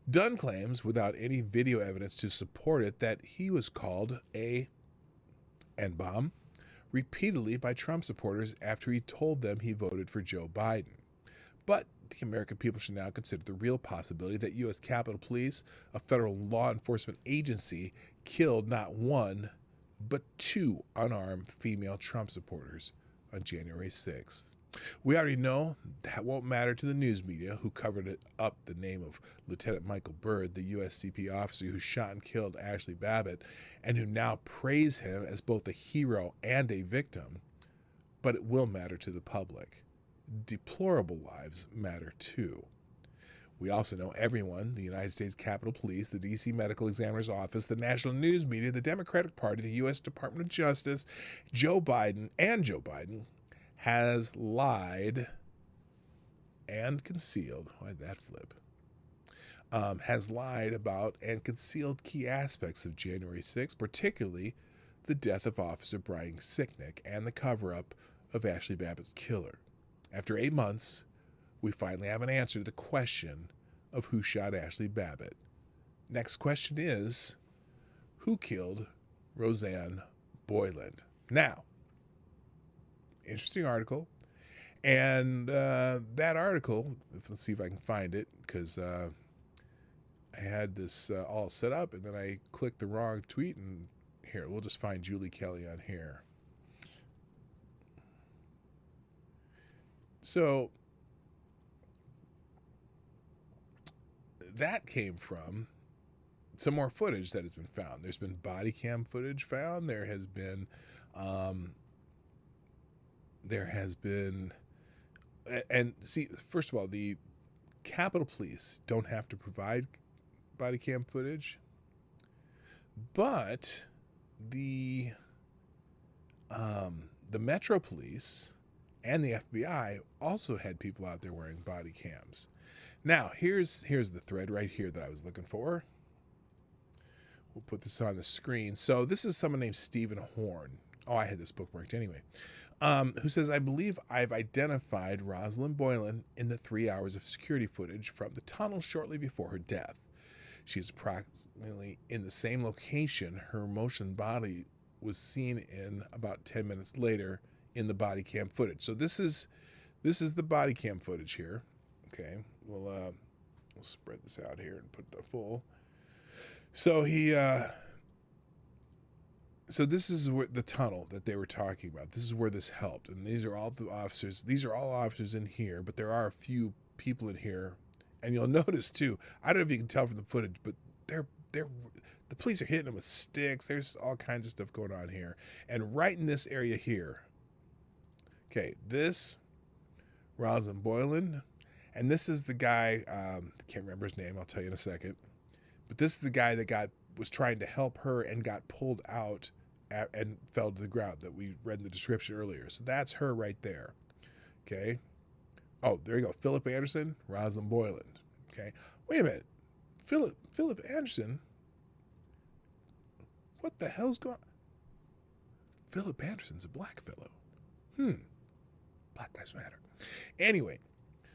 Dunn claims, without any video evidence to support it, that he was called a N-bomb repeatedly by Trump supporters after he told them he voted for Joe Biden. But the American people should now consider the real possibility that U.S. Capitol Police, a federal law enforcement agency, killed not one, but two unarmed female Trump supporters on January 6th. We already know that won't matter to the news media, who covered it up the name of Lieutenant Michael Byrd, the USCP officer who shot and killed Ashley Babbitt, and who now praise him as both a hero and a victim. But it will matter to the public. Deplorable lives matter too. We also know everyone, the United States Capitol Police, the D.C. Medical Examiner's Office, the national news media, the Democratic Party, the U.S. Department of Justice, Joe Biden, has lied and concealed. Why'd that flip? Has lied about and concealed key aspects of January 6th, particularly the death of Officer Brian Sicknick and the cover-up of Ashley Babbitt's killer. After 8 months, we finally have an answer to the question of who shot Ashley Babbitt. Next question is, who killed Roseanne Boyland? Now, interesting article. And that article, let's see if I can find it, because I had this all set up, and then I clicked the wrong tweet, and here, we'll just find Julie Kelly on here. So that came from some more footage that has been found. There's been body cam footage found. There has been, and see, first of all, the Capitol Police don't have to provide body cam footage, but the Metro Police and the FBI also had people out there wearing body cams. Now, here's the thread right here that I was looking for. We'll put this on the screen. So this is someone named Stephen Horn. Oh, I had this bookmarked anyway. Who says, I believe I've identified Rosalind Boyland in the 3 hours of security footage from the tunnel shortly before her death. She's approximately in the same location her motion body was seen in about 10 minutes later in the body cam footage. So this is the body cam footage here. Okay, we'll spread this out here and put it full. So so this is the tunnel that they were talking about. This is where this helped, and these are all the officers. These are all officers in here, but there are a few people in here, and you'll notice too. I don't know if you can tell from the footage, but The police are hitting him with sticks. There's all kinds of stuff going on here. And right in this area here, okay, this Rosalind Boyland, and this is the guy, can't remember his name, I'll tell you in a second. But this is the guy that was trying to help her and got pulled out and fell to the ground that we read in the description earlier. So that's her right there. Okay. Oh, there you go. Philip Anderson, Rosalind Boyland. Okay. Wait a minute. Philip Anderson? What the hell's going on? Philip Anderson's a black fellow. Black Lives Matter. Anyway,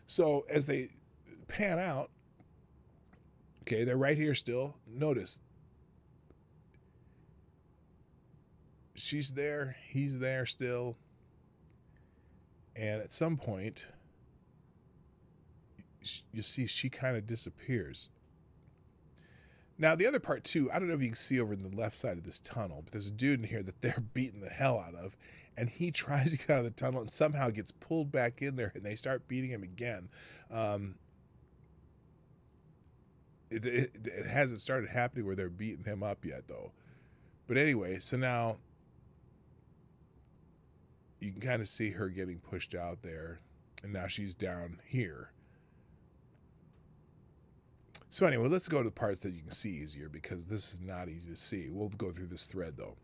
so as they pan out, okay, they're right here still. Notice, she's there, he's there still. And at some point, you see she kind of disappears. Now, the other part, too, I don't know if you can see over in the left side of this tunnel, but there's a dude in here that they're beating the hell out of, and he tries to get out of the tunnel and somehow gets pulled back in there, and they start beating him again. It hasn't started happening where they're beating him up yet, though. But anyway, so now you can kind of see her getting pushed out there, and now she's down here. So anyway, let's go to the parts that you can see easier, because this is not easy to see. We'll go through this thread, though.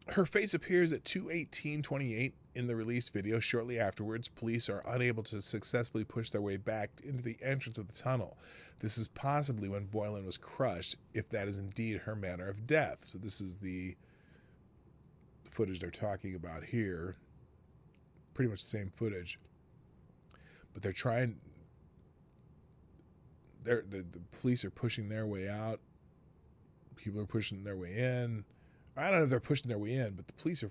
Her face appears at 2:18:28 in the released video. Shortly afterwards, police are unable to successfully push their way back into the entrance of the tunnel. This is possibly when Boyland was crushed, if that is indeed her manner of death. So this is the footage they're talking about here. Pretty much the same footage. But they're trying... The police are pushing their way out. People are pushing their way in. I don't know if they're pushing their way in, but the police are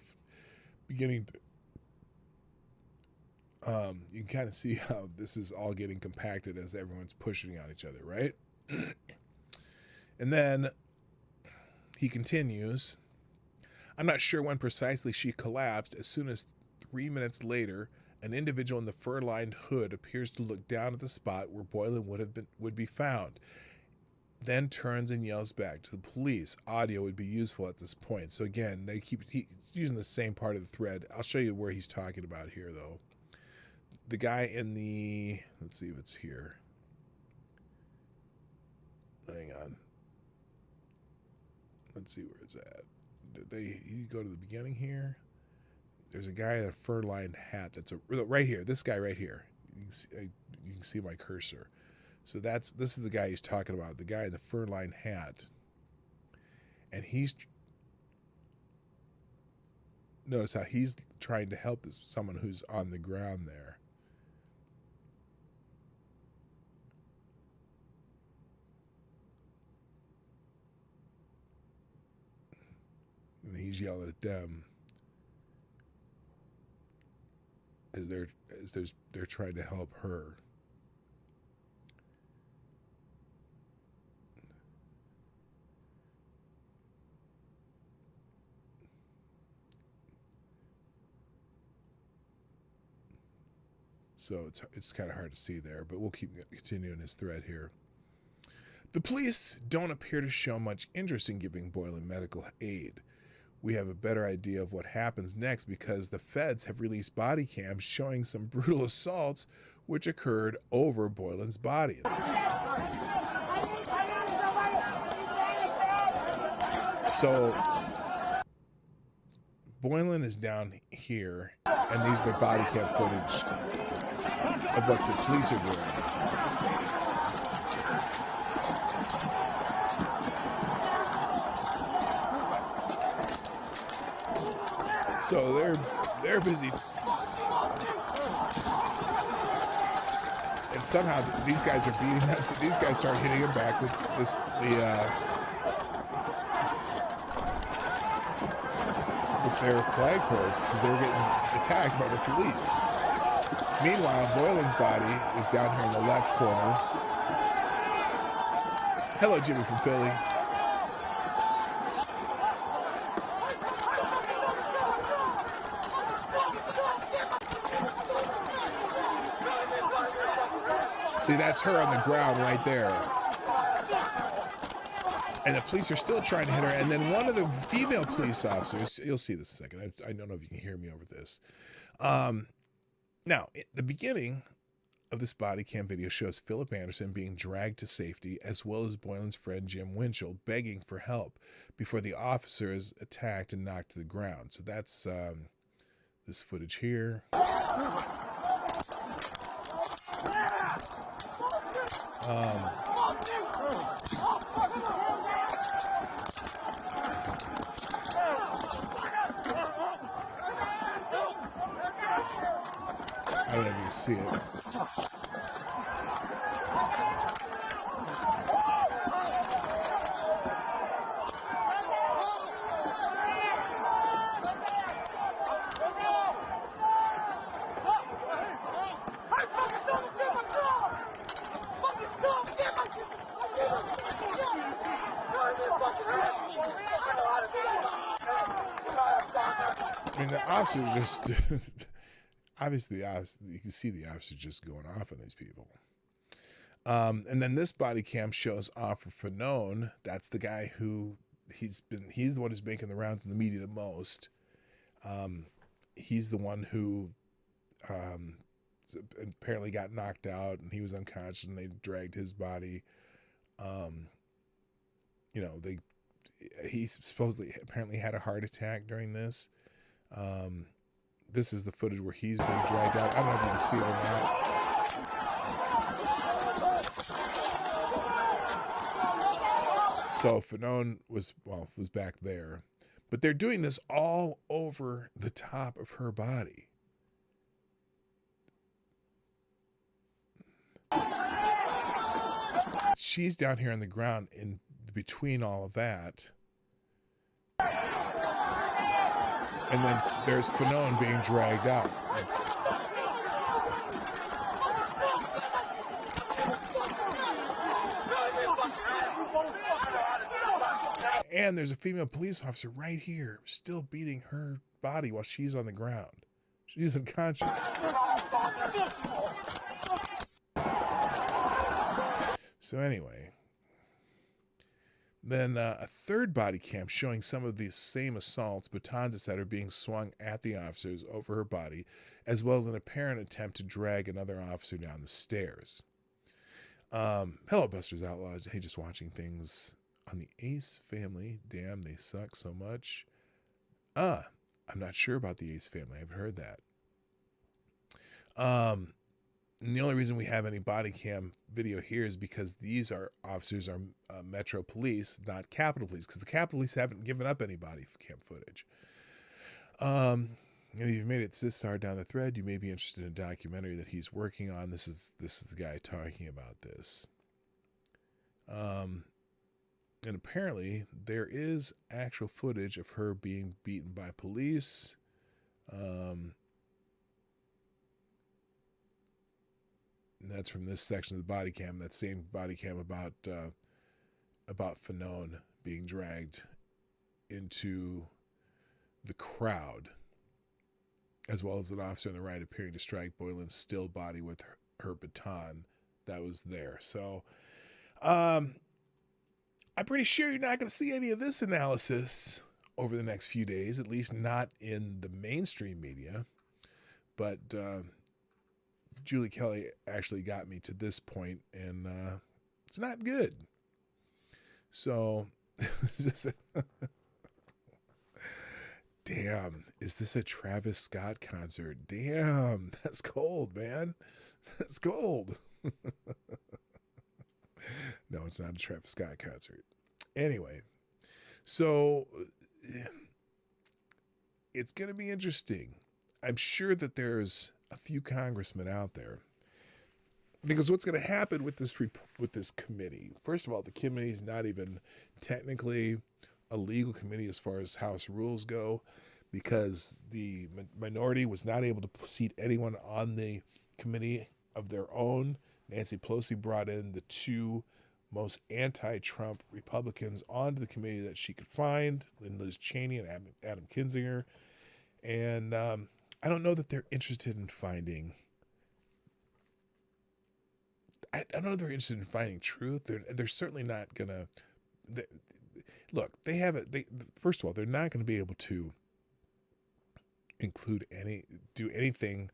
beginning to... you can kind of see how this is all getting compacted as everyone's pushing on each other, right? And then he continues, I'm not sure when precisely she collapsed. As soon as 3 minutes later, an individual in the fur-lined hood appears to look down at the spot where Boyland would be found, then turns and yells back to the police. Audio would be useful at this point. So again, he's using the same part of the thread. I'll show you where he's talking about here, though. The guy in the... Let's see if it's here. Hang on. Let's see where it's at. You go to the beginning here. There's a guy in a fur-lined hat. That's right here. This guy right here. You can see my cursor. So this is the guy he's talking about. The guy in the fur-lined hat. And notice how he's trying to help someone who's on the ground there. And he's yelling at them. As they're trying to help her. So it's kind of hard to see there, but we'll keep continuing his thread here. The police don't appear to show much interest in giving Boyland medical aid. We have a better idea of what happens next because the feds have released body cams showing some brutal assaults which occurred over Boyland's body. So Boyland is down here, and these are the body cam footage of what the police are doing. So they're busy, and somehow these guys are beating them. So these guys start hitting him back with their flagpoles because they were getting attacked by the police. Meanwhile, Boyland's body is down here in the left corner. Hello, Jimmy from Philly. See, that's her on the ground right there. And the police are still trying to hit her. And then one of the female police officers, you'll see this in a second. I don't know if you can hear me over this. Now, the beginning of this body cam video shows Philip Anderson being dragged to safety, as well as Boyland's friend Jim Winchell begging for help before the officer is attacked and knocked to the ground. So that's this footage here. I don't know if you can see it. I mean, the officer just... Obviously, you can see the officer just going off on these people. And then this body cam shows Officer Fanone. That's the guy who he's the one who's making the rounds in the media the most. He's the one who apparently got knocked out and he was unconscious and they dragged his body. He supposedly apparently had a heart attack during this. This is the footage where he's being dragged out. I don't know if you can see it or not. So Fanone was back there. But they're doing this all over the top of her body. She's down here on the ground in between all of that. And then there's Fanone being dragged out. And there's a female police officer right here still beating her body while she's on the ground. She's unconscious. So anyway, then a third body cam showing some of these same assaults, batons, etc., being swung at the officers over her body, as well as an apparent attempt to drag another officer down the stairs. Hello, Buster's Outlaws. Hey, just watching things on the Ace family. Damn, they suck so much. I'm not sure about the Ace family. I haven't heard that. And the only reason we have any body cam video here is because these officers are Metro Police, not Capitol Police, because the Capitol Police haven't given up any body cam footage. And if you've made it this far down the thread, you may be interested in a documentary that he's working on. This is the guy talking about this. And apparently there is actual footage of her being beaten by police. And that's from this section of the body cam, that same body cam about Fanone being dragged into the crowd, as well as an officer on the right appearing to strike Boyland's still body with her baton that was there. So I'm pretty sure you're not going to see any of this analysis over the next few days, at least not in the mainstream media. But Julie Kelly actually got me to this point, and it's not good. So, damn, is this a Travis Scott concert? Damn, that's cold, man. That's cold. No, it's not a Travis Scott concert. Anyway, so it's going to be interesting. I'm sure that there's a few congressmen out there, because what's going to happen with this committee? First of all, the committee is not even technically a legal committee as far as House rules go, because the minority was not able to seat anyone on the committee of their own. Nancy Pelosi brought in the two most anti-Trump Republicans onto the committee that she could find, Liz Cheney and Adam Kinzinger. And I don't know that they're interested in finding. I don't know if they're interested in finding truth. They're certainly not going to look, they have it. First of all, they're not going to be able to do anything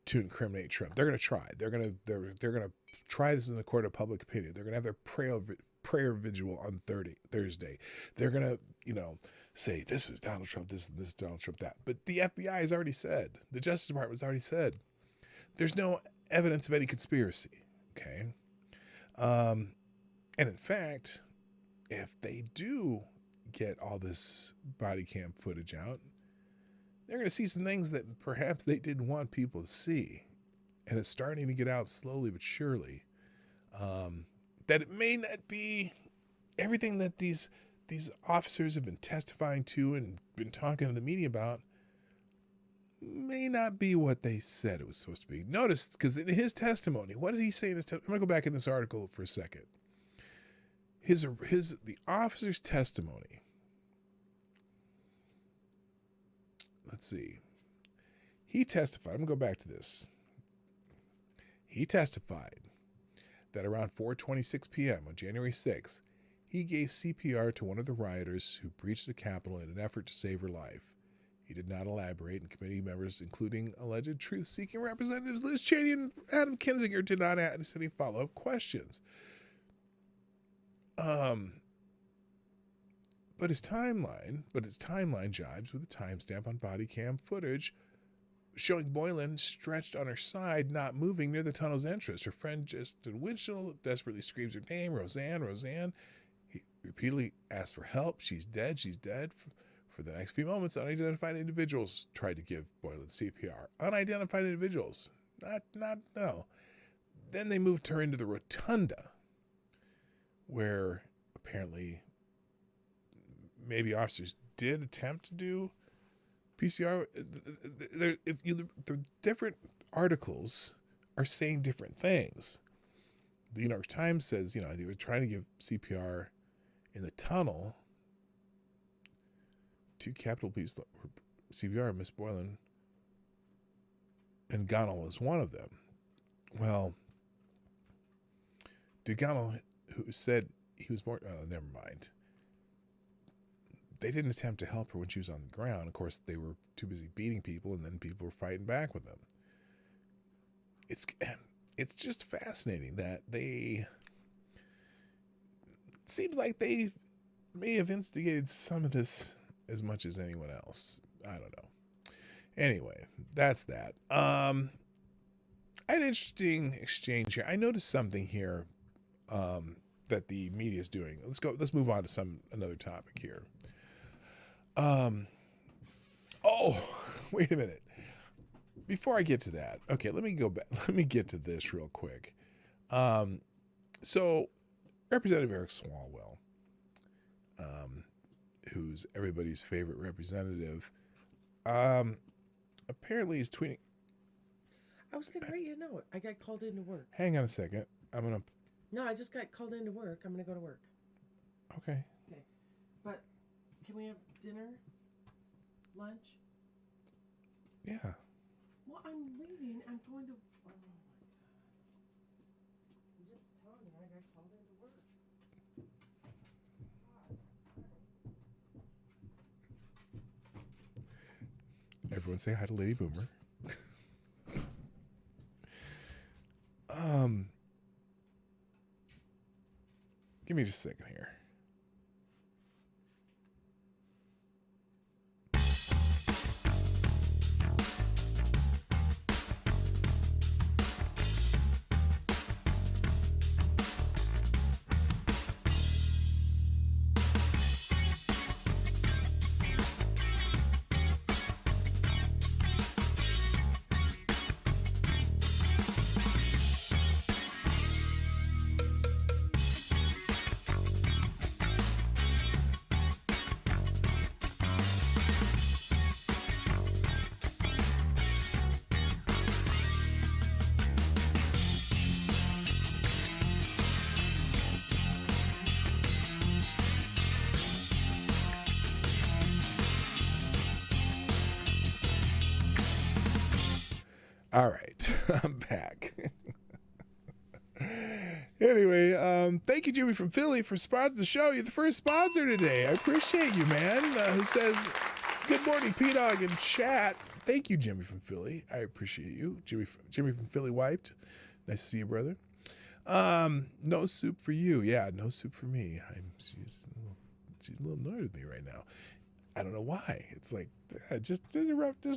to incriminate Trump. They're going to try. They're going to try this in the court of public opinion. They're going to have their prayer vigil on Thursday. They're going to, say this is Donald Trump, this is Donald Trump, that. But the FBI has already said, the Justice Department has already said, there's no evidence of any conspiracy. Okay. And in fact, if they do get all this body cam footage out, they're going to see some things that perhaps they didn't want people to see. And it's starting to get out slowly but surely. That it may not be everything that these officers have been testifying to and been talking to the media about may not be what they said it was supposed to be. Notice, because in his testimony, what did he say in his testimony? I'm going to go back in this article for a second. The officer's testimony. Let's see. He testified. I'm going to go back to this. He testified that around 4:26 p.m. on January 6th, he gave CPR to one of the rioters who breached the Capitol in an effort to save her life. He did not elaborate, and committee members, including alleged truth-seeking representatives Liz Cheney and Adam Kinzinger, did not ask any follow-up questions. But his timeline jives with a timestamp on body cam footage showing Boyland stretched on her side, not moving near the tunnel's entrance. Her friend Justin Winchell desperately screams her name, Roseanne, Roseanne. He repeatedly asks for help. She's dead. She's dead. For the next few moments, unidentified individuals tried to give Boyland CPR. Unidentified individuals. No. Then they moved her into the rotunda, where apparently maybe officers did attempt to do PCR. The different articles are saying different things. The New York Times says, they were trying to give CPR in the tunnel to Capitol Police CPR, Miss Boyland, and Gonell was one of them. Well, DeGonnell, who said he was more, never mind. They didn't attempt to help her when she was on the ground. Of course, they were too busy beating people, and then people were fighting back with them. It's just fascinating that it seems like they may have instigated some of this as much as anyone else. I don't know. Anyway, that's that. I had an interesting exchange here. I noticed something here that the media is doing. Let's move on to another topic here. Wait a minute. Before I get to that, okay, let me go back. Let me get to this real quick. So Representative Eric Swalwell, who's everybody's favorite representative, apparently is tweeting. I was going to let you know. I got called into work. Hang on a second. No, I just got called into work. I'm going to go to work. Okay. Okay. But can we have dinner? Lunch? Yeah. Well, I'm leaving. I'm going to... Oh, my God. I'm just telling you, I got called into work. Everyone say hi to Lady Boomer. Give me just a second here. All right, I'm back. Anyway, thank you, Jimmy from Philly, for sponsoring the show. You're the first sponsor today. I appreciate you, man. Who says, good morning, P-Dawg in chat. Thank you, Jimmy from Philly. I appreciate you. Jimmy from Philly wiped. Nice to see you, brother. No soup for you. Yeah, no soup for me. She's a little annoyed with me right now. I don't know why. It's like, just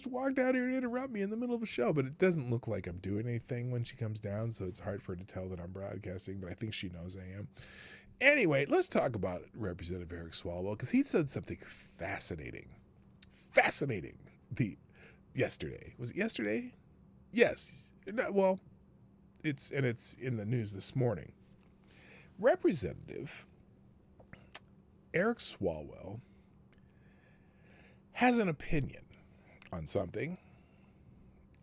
walk down here and interrupt me in the middle of a show. But it doesn't look like I'm doing anything when she comes down, so it's hard for her to tell that I'm broadcasting, but I think she knows I am. Anyway, let's talk about Representative Eric Swalwell, because he said something fascinating. Fascinating. Yesterday. Was it yesterday? Yes. Well, it's in the news this morning. Representative Eric Swalwell has an opinion on something,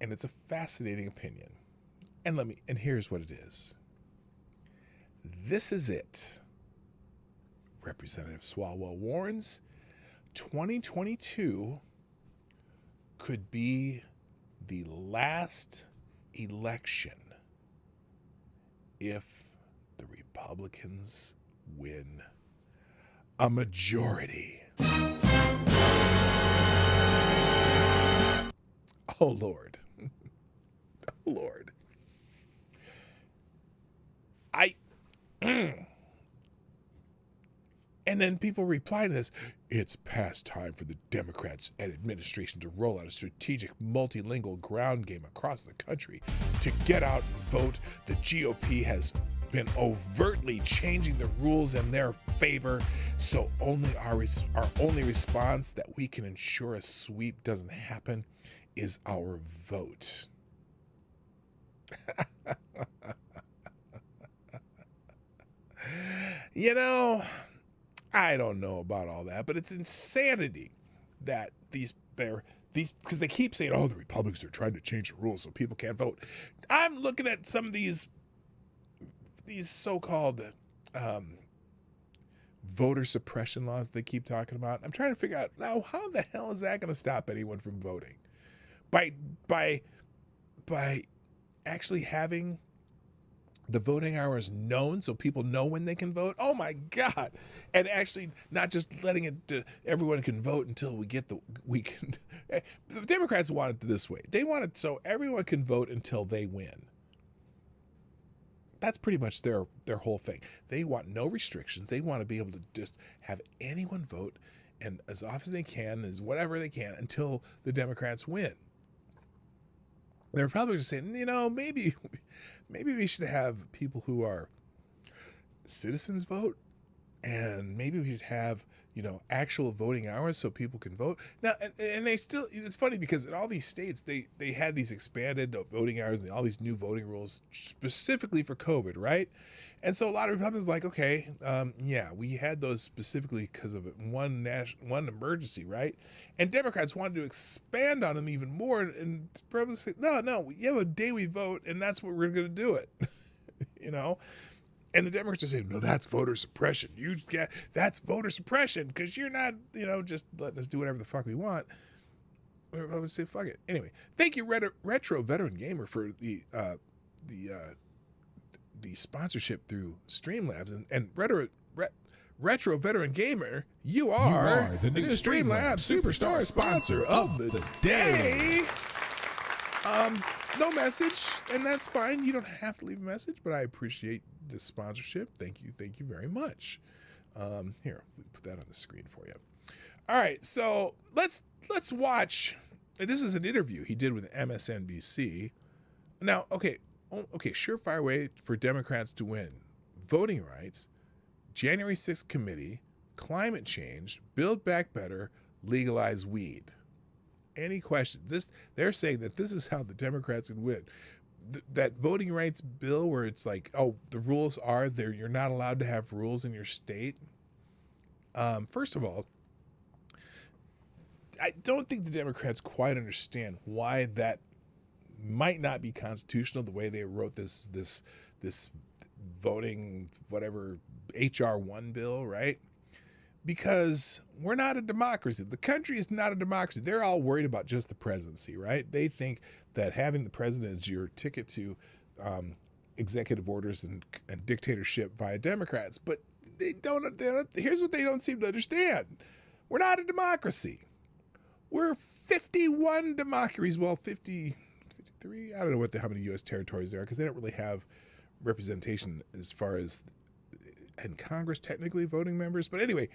and it's a fascinating opinion. And here's what it is. This is it. Representative Swalwell warns 2022 could be the last election if the Republicans win a majority. Oh, Lord. Oh, Lord. And then people reply to this, it's past time for the Democrats and administration to roll out a strategic multilingual ground game across the country to get out and vote. The GOP has been overtly changing the rules in their favor, so our only response that we can ensure a sweep doesn't happen is our vote. You know, I don't know about all that, but it's insanity that these because they keep saying, oh, the Republicans are trying to change the rules so people can't vote. I'm looking at some of these so-called voter suppression laws they keep talking about. I'm trying to figure out now, how the hell is that going to stop anyone from voting? By actually having the voting hours known so people know when they can vote. Oh my God. And actually not just letting it everyone can vote until we get the weekend. The Democrats want it this way. They want it so everyone can vote until they win. That's pretty much their whole thing. They want no restrictions. They want to be able to just have anyone vote, and as often as they can, as whatever they can, until the Democrats win. The Republicans are saying, you know, maybe we should have people who are citizens vote, and maybe we should have, you know, actual voting hours so people can vote. Now, and they still, it's funny because in all these states, they had these expanded voting hours and all these new voting rules specifically for COVID, right? And so a lot of Republicans are like, okay, yeah, we had those specifically because of one emergency, right? And Democrats wanted to expand on them even more, and Republicans say, no, we have a day we vote, and that's what we're going to do it, you know? And the Democrats are saying, no, that's voter suppression. That's voter suppression because you're not, you know, just letting us do whatever the fuck we want. I would say, fuck it. Anyway, thank you, Retro Veteran Gamer, for the sponsorship through Streamlabs. And Retro Veteran Gamer, you are the new Streamlabs Superstar sponsor of the day. No message, and that's fine. You don't have to leave a message, but I appreciate the sponsorship. Thank you very much. Here, we put that on the screen for you. All right, so let's watch. This is an interview he did with MSNBC. Now, okay, surefire way for Democrats to win: voting rights, January 6th committee, climate change, build back better, legalize weed. Any questions? They're saying that this is how the Democrats can win. That voting rights bill where it's like, oh, the rules are there, you're not allowed to have rules in your state. First of all, I don't think the Democrats quite understand why that might not be constitutional, the way they wrote this voting, whatever, HR 1 bill, right? Because we're not a democracy. The country is not a democracy. They're all worried about just the presidency, right? They think that having the president is your ticket to executive orders and dictatorship via Democrats. But they don't, here's what they don't seem to understand. We're not a democracy. We're 51 democracies. Well, 50, 53. I don't know how many U.S. territories there are because they don't really have representation as far as in Congress, technically voting members. But anyway,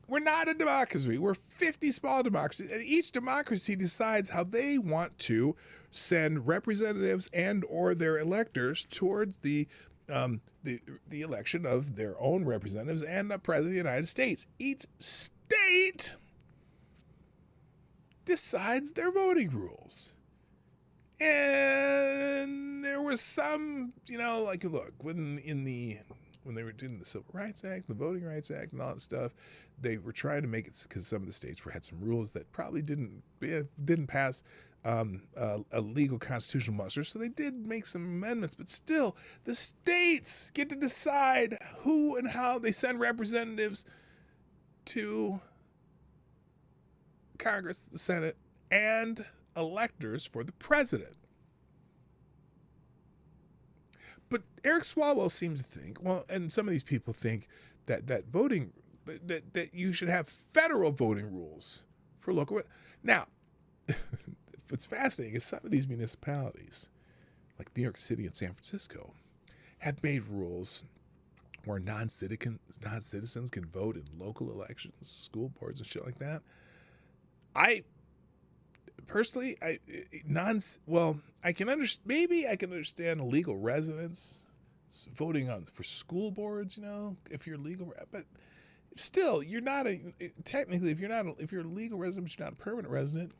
we're not a democracy. We're 50 small democracies. And each democracy decides how they want to send representatives and or their electors towards the election of their own representatives and the President of the United States. Each state decides their voting rules. And there was some, like, look, when they were doing the Civil Rights Act, the Voting Rights Act, and all that stuff, they were trying to make it because some of the states had some rules that probably didn't pass a legal constitutional muster. So they did make some amendments, but still, the states get to decide who and how they send representatives to Congress, the Senate, and electors for the president. But Eric Swalwell seems to think, and some of these people think that voting, that you should have federal voting rules for local. Now, what's fascinating is some of these municipalities, like New York City and San Francisco, have made rules where non-citizens can vote in local elections, school boards and shit like that. Personally, I can understand. Maybe I can understand illegal residents voting for school boards. If you're legal, but still, you're not technically. If you're a legal resident, but you're not a permanent resident,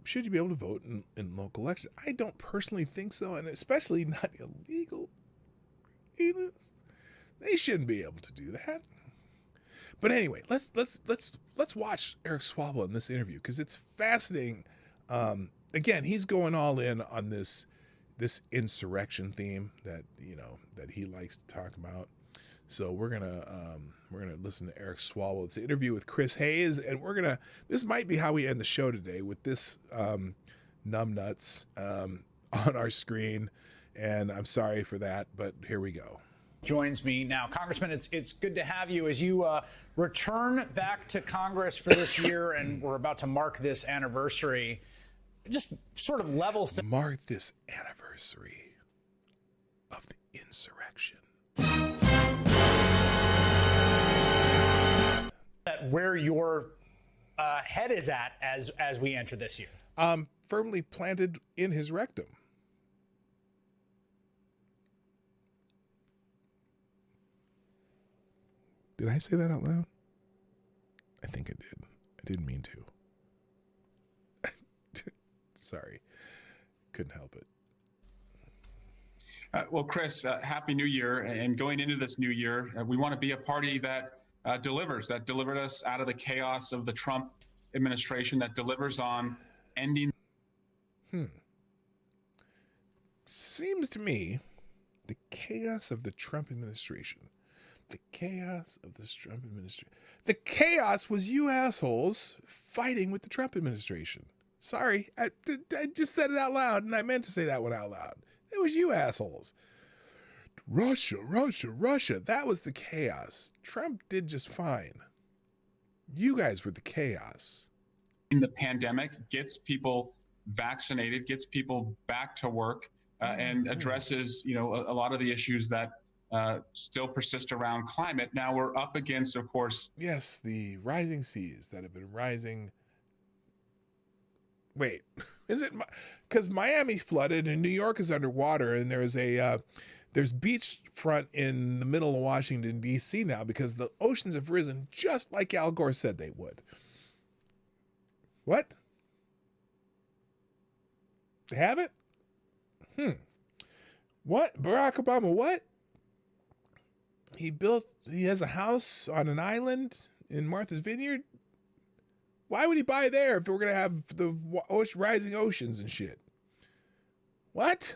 should you be able to vote in local elections? I don't personally think so, and especially not illegal. They shouldn't be able to do that. But anyway, let's watch Eric Swalwell in this interview because it's fascinating. Again, he's going all in on this insurrection theme that he likes to talk about. So we're gonna listen to Eric Swalwell. It's an interview with Chris Hayes, and this might be how we end the show today with this numbnuts on our screen. And I'm sorry for that, but here we go. Joins me now. Congressman, it's good to have you as you return back to Congress for this year, and we're about to mark this anniversary. Just sort of level set. Mark this anniversary of the insurrection. Where your head is at as we enter this year. Firmly planted in his rectum. Did I say that out loud? I think I did. I didn't mean to. Sorry. Couldn't help it. Well, Chris, Happy New Year. And going into this new year, we want to be a party that delivered us out of the chaos of the Trump administration, that delivers on ending. Seems to me the chaos of the Trump administration. The chaos of this Trump administration. The chaos was you assholes fighting with the Trump administration. Sorry, I just said it out loud, and I meant to say that one out loud. It was you assholes. Russia. That was the chaos. Trump did just fine. You guys were the chaos. The pandemic gets people vaccinated, gets people back to work, and addresses, a lot of the issues that still persist around climate. Now we're up against, of course. Yes, the rising seas that have been rising. Wait, is it because Miami's flooded and New York is underwater, and there's beachfront in the middle of Washington, D.C. now because the oceans have risen just like Al Gore said they would. What? They have it? What? Barack Obama, what? He has a house on an island in Martha's Vineyard. Why would he buy there if we're going to have the rising oceans and shit? What?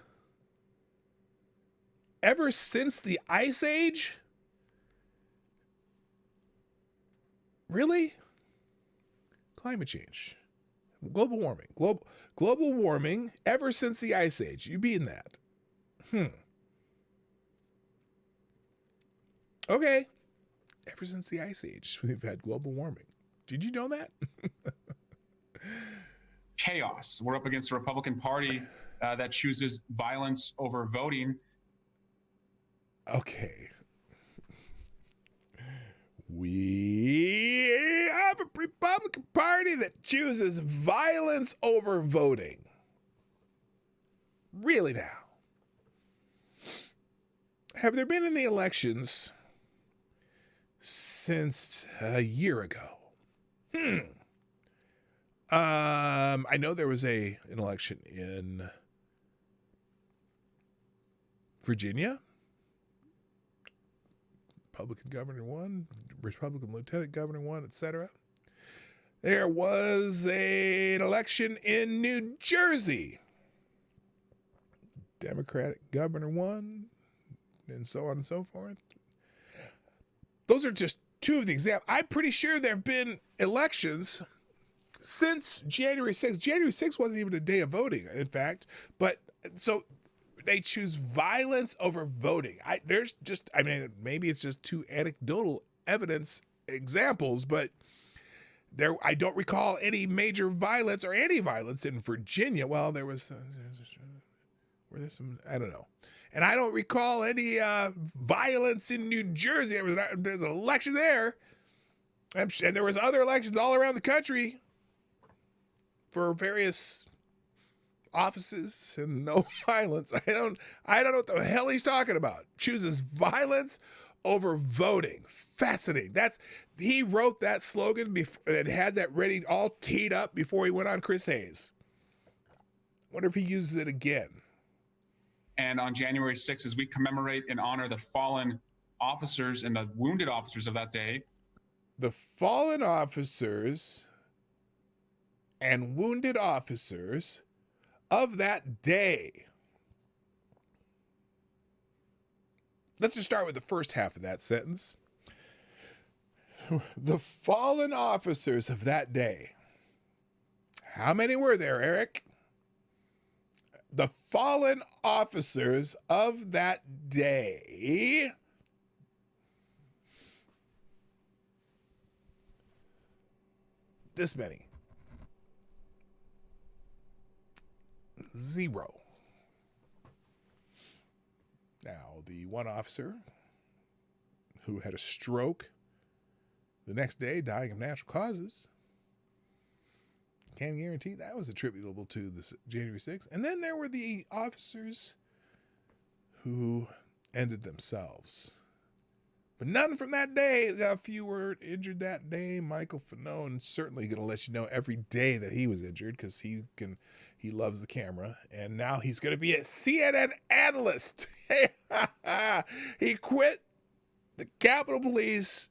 Ever since the Ice Age? Really? Climate change. Global warming. Global warming ever since the Ice Age. You be in that. Okay. Ever since the Ice Age, we've had global warming. Did you know that? Chaos. We're up against a Republican Party that chooses violence over voting. Okay. We have a Republican Party that chooses violence over voting. Really now? Have there been any elections since a year ago? I know there was an election in Virginia. Republican governor won, Republican lieutenant governor won, etc. There was an election in New Jersey. Democratic governor won, and so on and so forth. Those are just two of the examples. I'm pretty sure there have been elections since January 6th. January 6th wasn't even a day of voting, in fact. But so they choose violence over voting. Maybe it's just two anecdotal evidence examples, but I don't recall any major violence or any violence in Virginia. Well, there was, were there some, I don't know. And I don't recall any violence in New Jersey. There's an election there. And there was other elections all around the country for various offices and no violence. I don't know what the hell he's talking about. Chooses violence over voting. Fascinating. He wrote that slogan and had that ready, all teed up before he went on Chris Hayes. Wonder if he uses it again. And on January 6th, as we commemorate and honor the fallen officers and the wounded officers of that day. The fallen officers and wounded officers of that day. Let's just start with the first half of that sentence. The fallen officers of that day. How many were there, Eric? The fallen officers of that day. This many. 0. Now, the one officer who had a stroke the next day, dying of natural causes, can guarantee that was attributable to the January 6th. And then there were the officers who ended themselves. But none from that day. A few were injured that day. Michael Fanone certainly going to let you know every day that he was injured because he loves the camera. And now he's going to be a CNN analyst. He quit the Capitol Police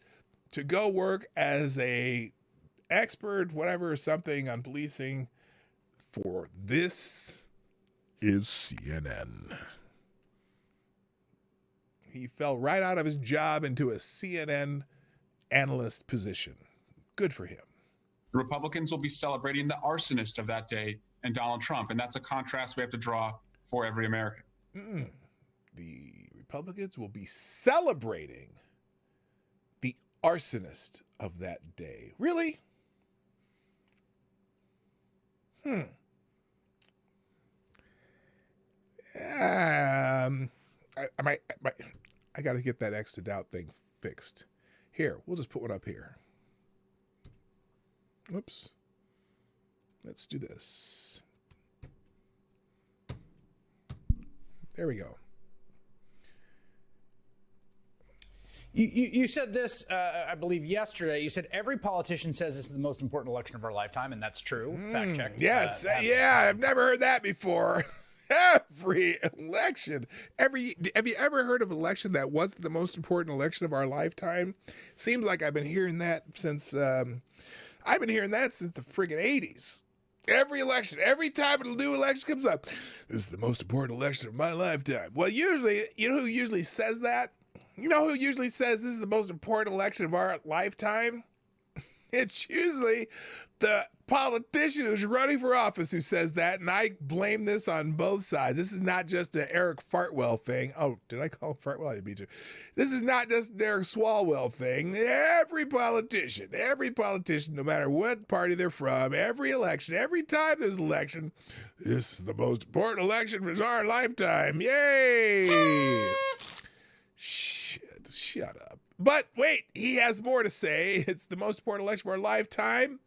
to go work as a expert, whatever, something on policing for This Is CNN. He fell right out of his job into a CNN analyst position. Good for him. The Republicans will be celebrating the arsonist of that day and Donald Trump, and that's a contrast we have to draw for every American. The Republicans will be celebrating the arsonist of that day. Really? I got to get that X to doubt thing fixed. Here, we'll just put one up here. Whoops. Let's do this. There we go. You said this, I believe, yesterday. You said every politician says this is the most important election of our lifetime, and that's true. Fact check. Yes. I've never heard that before. Every election. Have you ever heard of an election that wasn't the most important election of our lifetime? Seems like I've been hearing that since the friggin' 80s. Every election, every time a new election comes up, this is the most important election of my lifetime. Well, usually, you know who usually says that? You know who usually says this is the most important election of our lifetime? It's usually the politician who's running for office who says that, and I blame this on both sides. This is not just an Eric Fartwell thing. Oh, did I call him Fartwell? I didn't mean to. This is not just an Eric Swalwell thing. Every politician, no matter what party they're from, every election, every time there's an election, this is the most important election of our lifetime. Yay! Shut up. But wait, he has more to say. It's the most important election of our lifetime.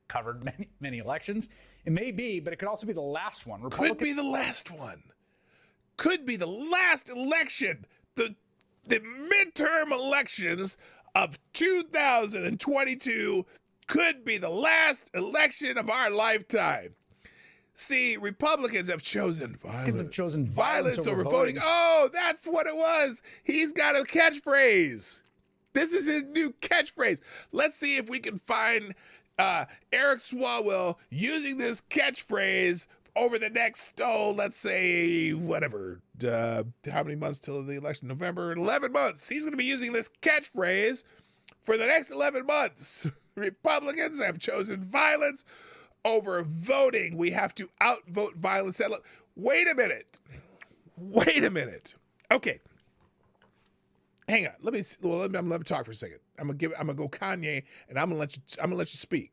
Covered many elections. It may be, but it could also be the last one. Could be the last one. Could be the last election. The midterm elections of 2022 could be the last election of our lifetime. See, Republicans have chosen violence over voting. Oh, that's what it was. He's got a catchphrase. This is his new catchphrase. Let's see if we can find Eric Swalwell using this catchphrase over the next, let's say, whatever, how many months till the election? November, 11 months. He's going to be using this catchphrase for the next 11 months. Republicans have chosen violence over voting. We have to outvote violence. Wait a minute. Okay. Hang on. Let me talk for a second. I'm gonna go Kanye, and I'm gonna let you speak.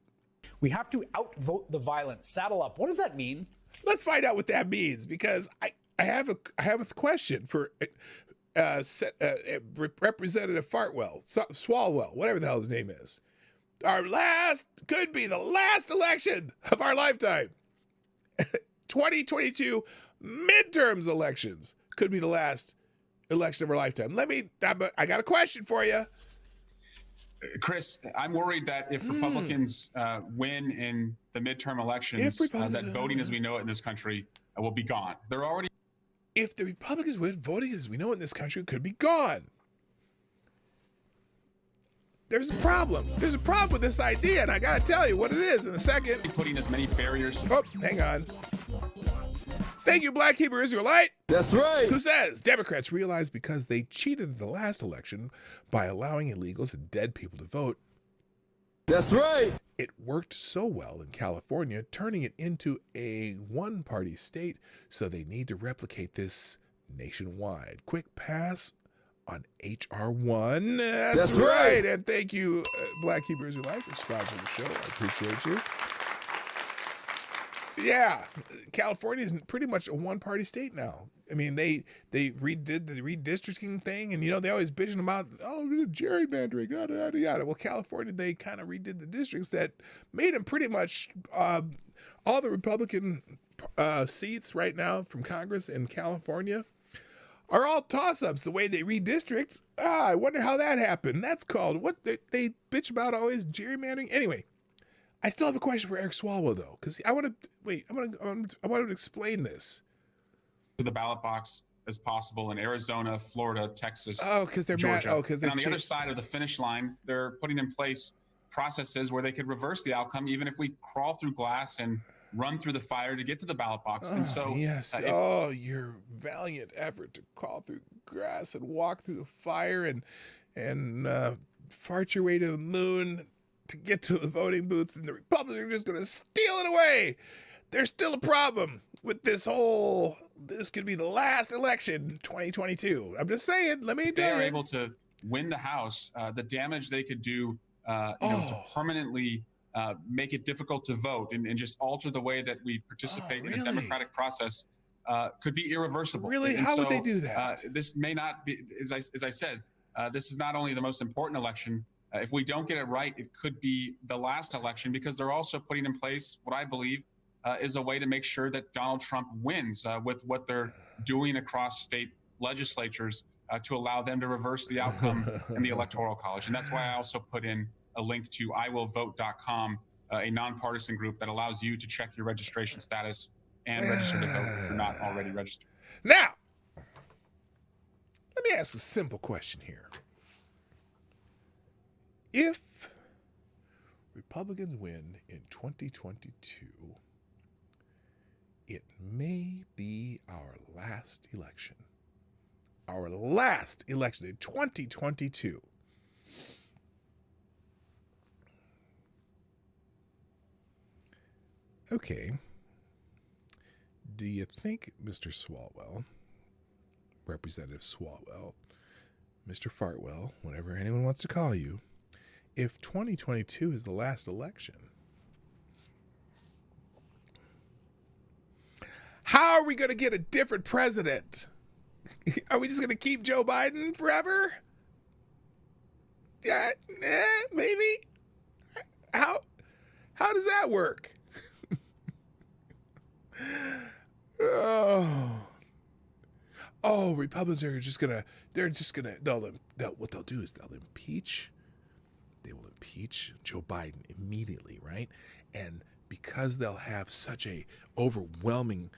We have to outvote the violence. Saddle up. What does that mean? Let's find out what that means, because I have a question for Representative Swalwell, whatever the hell his name is. Could be the last election of our lifetime. 2022 midterms elections could be the last election of our lifetime. I got a question for you. Chris, I'm worried that if Republicans win in the midterm elections, that voting as we know it in this country will be gone. If the Republicans win, voting as we know it in this country could be gone. There's a problem. There's a problem with this idea, and I got to tell you what it is in a second. Putting as many barriers. Oh, hang on. Thank you, Black Hebrew Israelite. That's right. Who says Democrats realized because they cheated in the last election by allowing illegals and dead people to vote. That's right. It worked so well in California, turning it into a one-party state, so they need to replicate this nationwide. Quick pass on HR 1. That's right. And thank you, Black Hebrew Israelite, for sponsoring the show. I appreciate you. Yeah, California is pretty much a one-party state now. I mean, they redid the redistricting thing, and they always bitching about, gerrymandering, yada yada yada. Well, California, they kind of redid the districts that made them pretty much all the Republican seats right now from Congress in California are all toss-ups. The way they redistrict, I wonder how that happened. That's called what they bitch about always, gerrymandering. Anyway. I still have a question for Eric Swalwell, though, because I want to explain this. To the ballot box as possible in Arizona, Florida, Texas. Oh, because they're Georgia. mad. Oh, because they're on the other side of the finish line, they're putting in place processes where they could reverse the outcome, even if we crawl through glass and run through the fire to get to the ballot box. And so, yes, your valiant effort to crawl through grass and walk through the fire and fart your way to the moon to get to the voting booth, and the Republicans are just going to steal it away. There's still a problem with this could be the last election, 2022. I'm just saying, let me tell you. They are able to win the House. The damage they could do, to permanently make it difficult to vote and just alter the way that we participate in the democratic process could be irreversible. Really? How would they do that? This may not be, as I said, this is not only the most important election. If we don't get it right, it could be the last election, because they're also putting in place what I believe is a way to make sure that Donald Trump wins with what they're doing across state legislatures to allow them to reverse the outcome in the Electoral College. And that's why I also put in a link to iwillvote.com, a nonpartisan group that allows you to check your registration status and register to vote if you're not already registered. Now, let me ask a simple question here. If Republicans win in 2022, it may be our last election. Our last election in 2022. Okay. Do you think Mr. Swalwell, Representative Swalwell, Mr. Fartwell, whatever anyone wants to call you, if 2022 is the last election, how are we going to get a different president? Are we just going to keep Joe Biden forever? Yeah, maybe. How does that work? Oh, Republicans are just gonna. What they'll do is they'll impeach. They will impeach Joe Biden immediately, right? And because they'll have such a overwhelming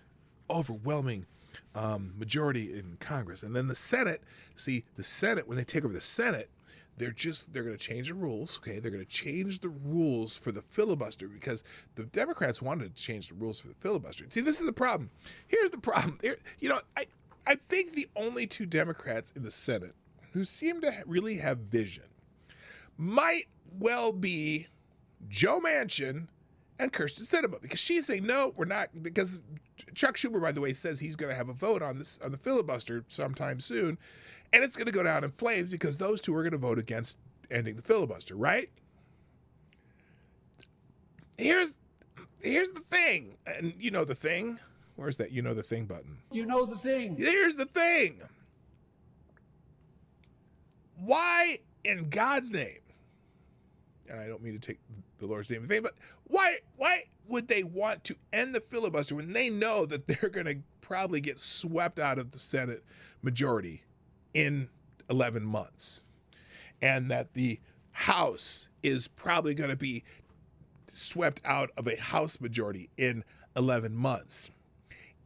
majority in Congress, and then the Senate. See, the Senate, when they take over the Senate, they're going to change the rules. Okay, they're going to change the rules for the filibuster because the Democrats wanted to change the rules for the filibuster. See, this is the problem. Here's the problem. I think the only two Democrats in the Senate who seem to really have vision might well be Joe Manchin and Kirsten Sinema, because she's saying, no, we're not, because Chuck Schumer, by the way, says he's going to have a vote on the filibuster sometime soon, and it's going to go down in flames because those two are going to vote against ending the filibuster, right? Here's the thing, and you know the thing. Where's that you know the thing button? You know the thing. Here's the thing. Why in God's name, and I don't mean to take the Lord's name in vain, but why would they want to end the filibuster when they know that they're going to probably get swept out of the Senate majority in 11 months, and that the House is probably going to be swept out of a House majority in 11 months?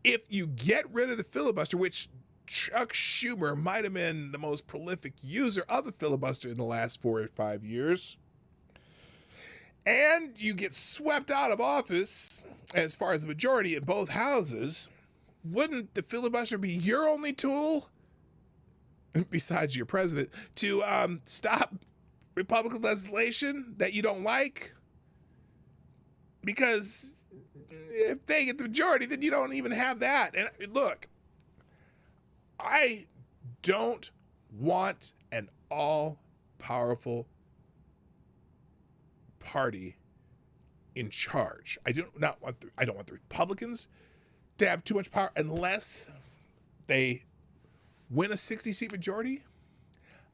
If you get rid of the filibuster, which Chuck Schumer might have been the most prolific user of the filibuster in the last 4 or 5 years, and you get swept out of office as far as the majority in both houses, wouldn't the filibuster be your only tool, besides your president, to stop Republican legislation that you don't like? Because if they get the majority, then you don't even have that. And look, I don't want an all-powerful party in charge. I don't want the Republicans to have too much power unless they win a 60-seat majority.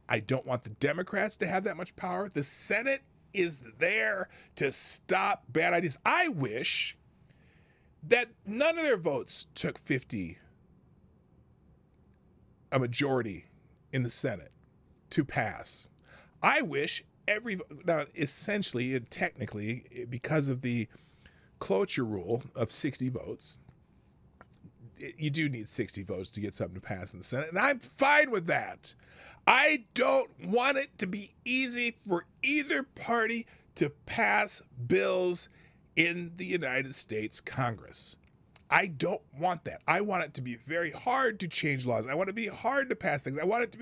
I don't want the Democrats to have that much power. The Senate is there to stop bad ideas. I wish that none of their votes took a majority in the Senate to pass. I wish now essentially and technically, because of the cloture rule of 60 votes, you do need 60 votes to get something to pass in the Senate, and I'm fine with that. I don't want it to be easy for either party to pass bills in the United States Congress. I don't want that. I want it to be very hard to change laws. I want it to be hard to pass things. I want it to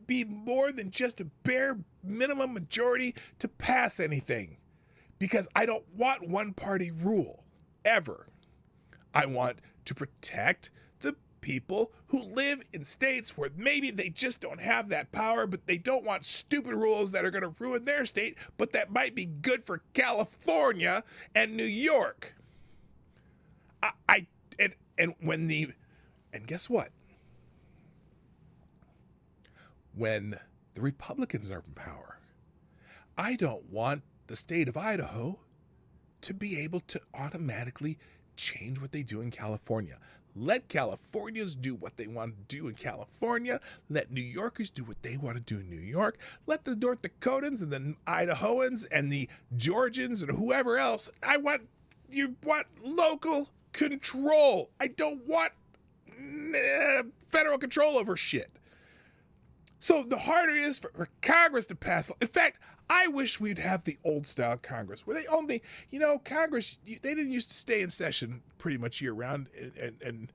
be more than just a bare minimum majority to pass anything, because I don't want one party rule ever. I want to protect the people who live in states where maybe they just don't have that power, but they don't want stupid rules that are going to ruin their state, but that might be good for California and New York. And guess what? When the Republicans are in power, I don't want the state of Idaho to be able to automatically change what they do in California. Let Californians do what they want to do in California. Let New Yorkers do what they want to do in New York. Let the North Dakotans and the Idahoans and the Georgians and whoever else. You want local control. I don't want federal control over shit. So the harder it is for Congress to pass. In fact, I wish we'd have the old style Congress where they only, Congress, they didn't used to stay in session pretty much year round and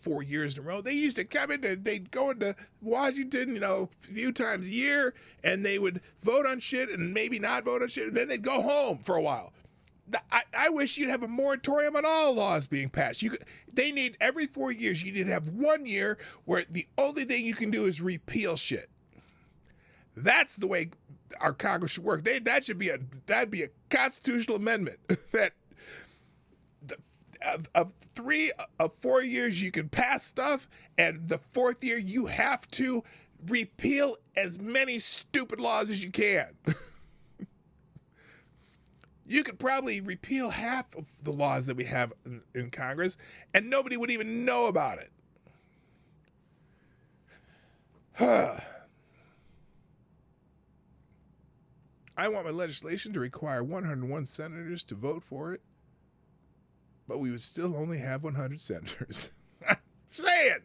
4 years in a row. They used to come in and they'd go into Washington, a few times a year, and they would vote on shit and maybe not vote on shit, and then they'd go home for a while. I wish you'd have a moratorium on all laws being passed. They need every 4 years. You need to have 1 year where the only thing you can do is repeal shit. That's the way our Congress should work. That'd be a constitutional amendment that of 4 years you can pass stuff, and the 4th year you have to repeal as many stupid laws as you can. You could probably repeal half of the laws that we have in Congress, and nobody would even know about it. I want my legislation to require 101 senators to vote for it, but we would still only have 100 senators. I'm saying,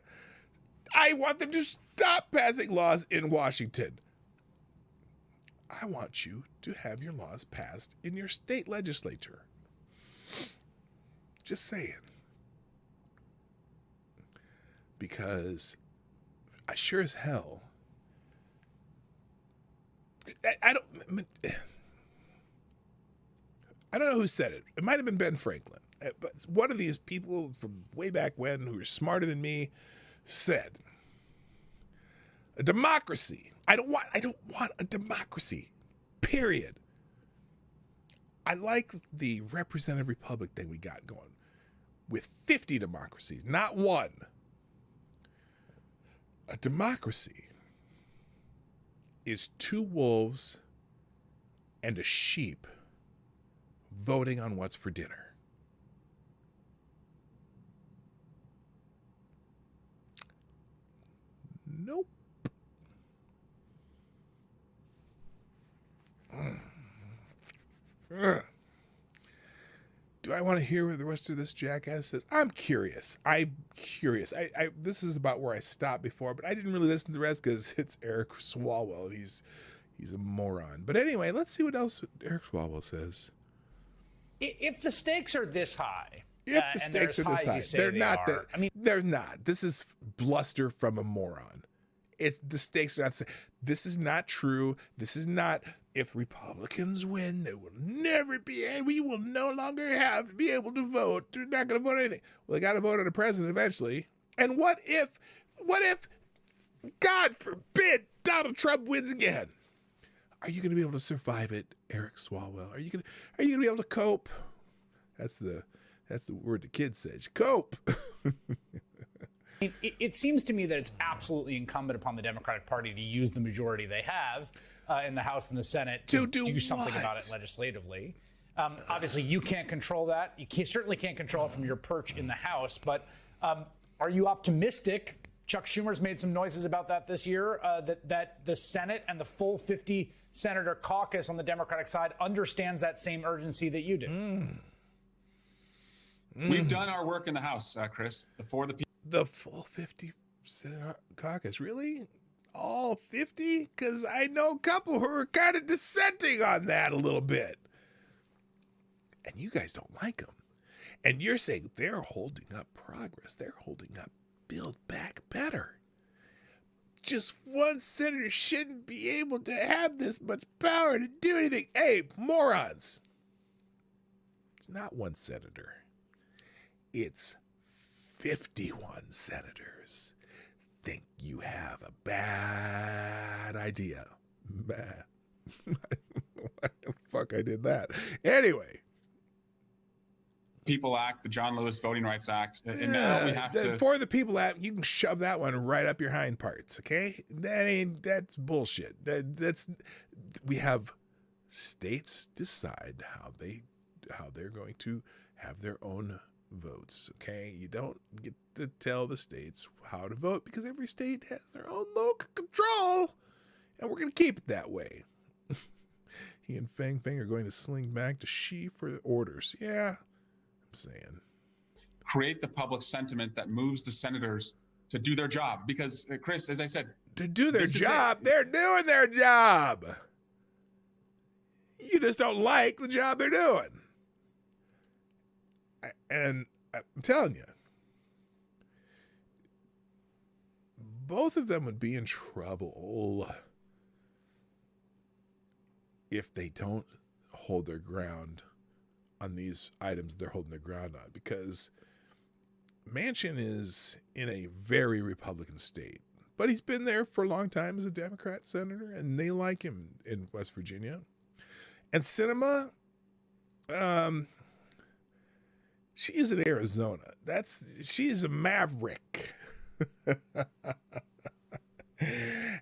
I want them to stop passing laws in Washington. I want you to have your laws passed in your state legislature. Just saying. Because I sure as hell, I don't know who said it. It might have been Ben Franklin. But one of these people from way back when who are smarter than me said, a democracy. I don't want a democracy. Period. I like the representative republic thing we got going with 50 democracies, not one. A democracy is 2 wolves and a sheep voting on what's for dinner. Nope. Do I want to hear what the rest of this jackass says? I'm curious. This is about where I stopped before, but I didn't really listen to the rest because it's Eric Swalwell, and he's a moron. But anyway, let's see what else Eric Swalwell says. If the stakes are this high, they're not. They're not. This is bluster from a moron. The stakes are not. This is not true. This is not. If Republicans win, there will never be, and we will no longer be able to vote. They're not going to vote anything. Well, they got to vote on a president eventually. And what if, God forbid, Donald Trump wins again? Are you going to be able to survive it, Eric Swalwell? Are you going to be able to cope? That's the word the kids say. Cope. It seems to me that it's absolutely incumbent upon the Democratic Party to use the majority they have in the House and the Senate to do something about it legislatively. Obviously, you can't control that. You certainly can't control it from your perch in the House. But are you optimistic? Chuck Schumer's made some noises about that this year, that the Senate and the full 50-senator caucus on the Democratic side understands that same urgency that you do. We've done our work in the House, Chris. The full 50 Senate caucus, really? All 50? Because I know a couple who are kind of dissenting on that a little bit. And you guys don't like them. And you're saying they're holding up progress. They're holding up Build Back Better. Just one senator shouldn't be able to have this much power to do anything. Hey, morons. It's not one senator. It's 51 senators. Think you have a bad idea. Bad. Why the fuck I did that? Anyway. People Act, the John Lewis Voting Rights Act, and now we have to... For the People Act, you can shove that one right up your hind parts, okay? That's bullshit. We have states decide how they're going to have their own votes, okay? You don't get to tell the states how to vote because every state has their own local control, and we're going to keep it that way. He and Fang Fang are going to sling back to Xi for orders. Yeah, I'm saying. Create the public sentiment that moves the senators to do their job because, Chris, as I said... To do their job? They're doing their job! You just don't like the job they're doing. And I'm telling you, both of them would be in trouble if they don't hold their ground on these items they're holding their ground on, because Manchin is in a very Republican state, but he's been there for a long time as a Democrat senator, and they like him in West Virginia. And Sinema, she is in Arizona. She is a maverick.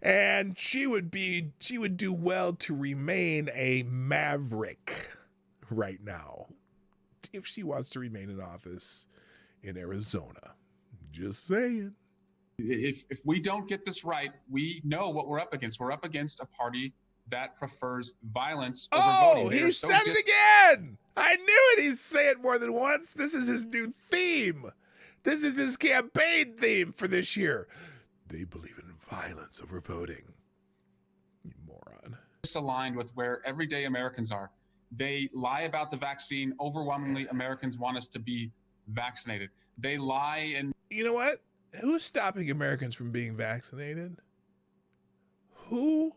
And she would do well to remain a maverick right now if she wants to remain in office in Arizona. Just saying. If we don't get this right, we know what we're up against. We're up against a party that prefers violence over voting. Oh, he said it again. I knew it. He's saying it more than once. This is his new theme. This is his campaign theme for this year. They believe in violence over voting. You moron. Misaligned with where everyday Americans are. They lie about the vaccine. Overwhelmingly, Americans want us to be vaccinated. They lie and... You know what? Who's stopping Americans from being vaccinated? Who?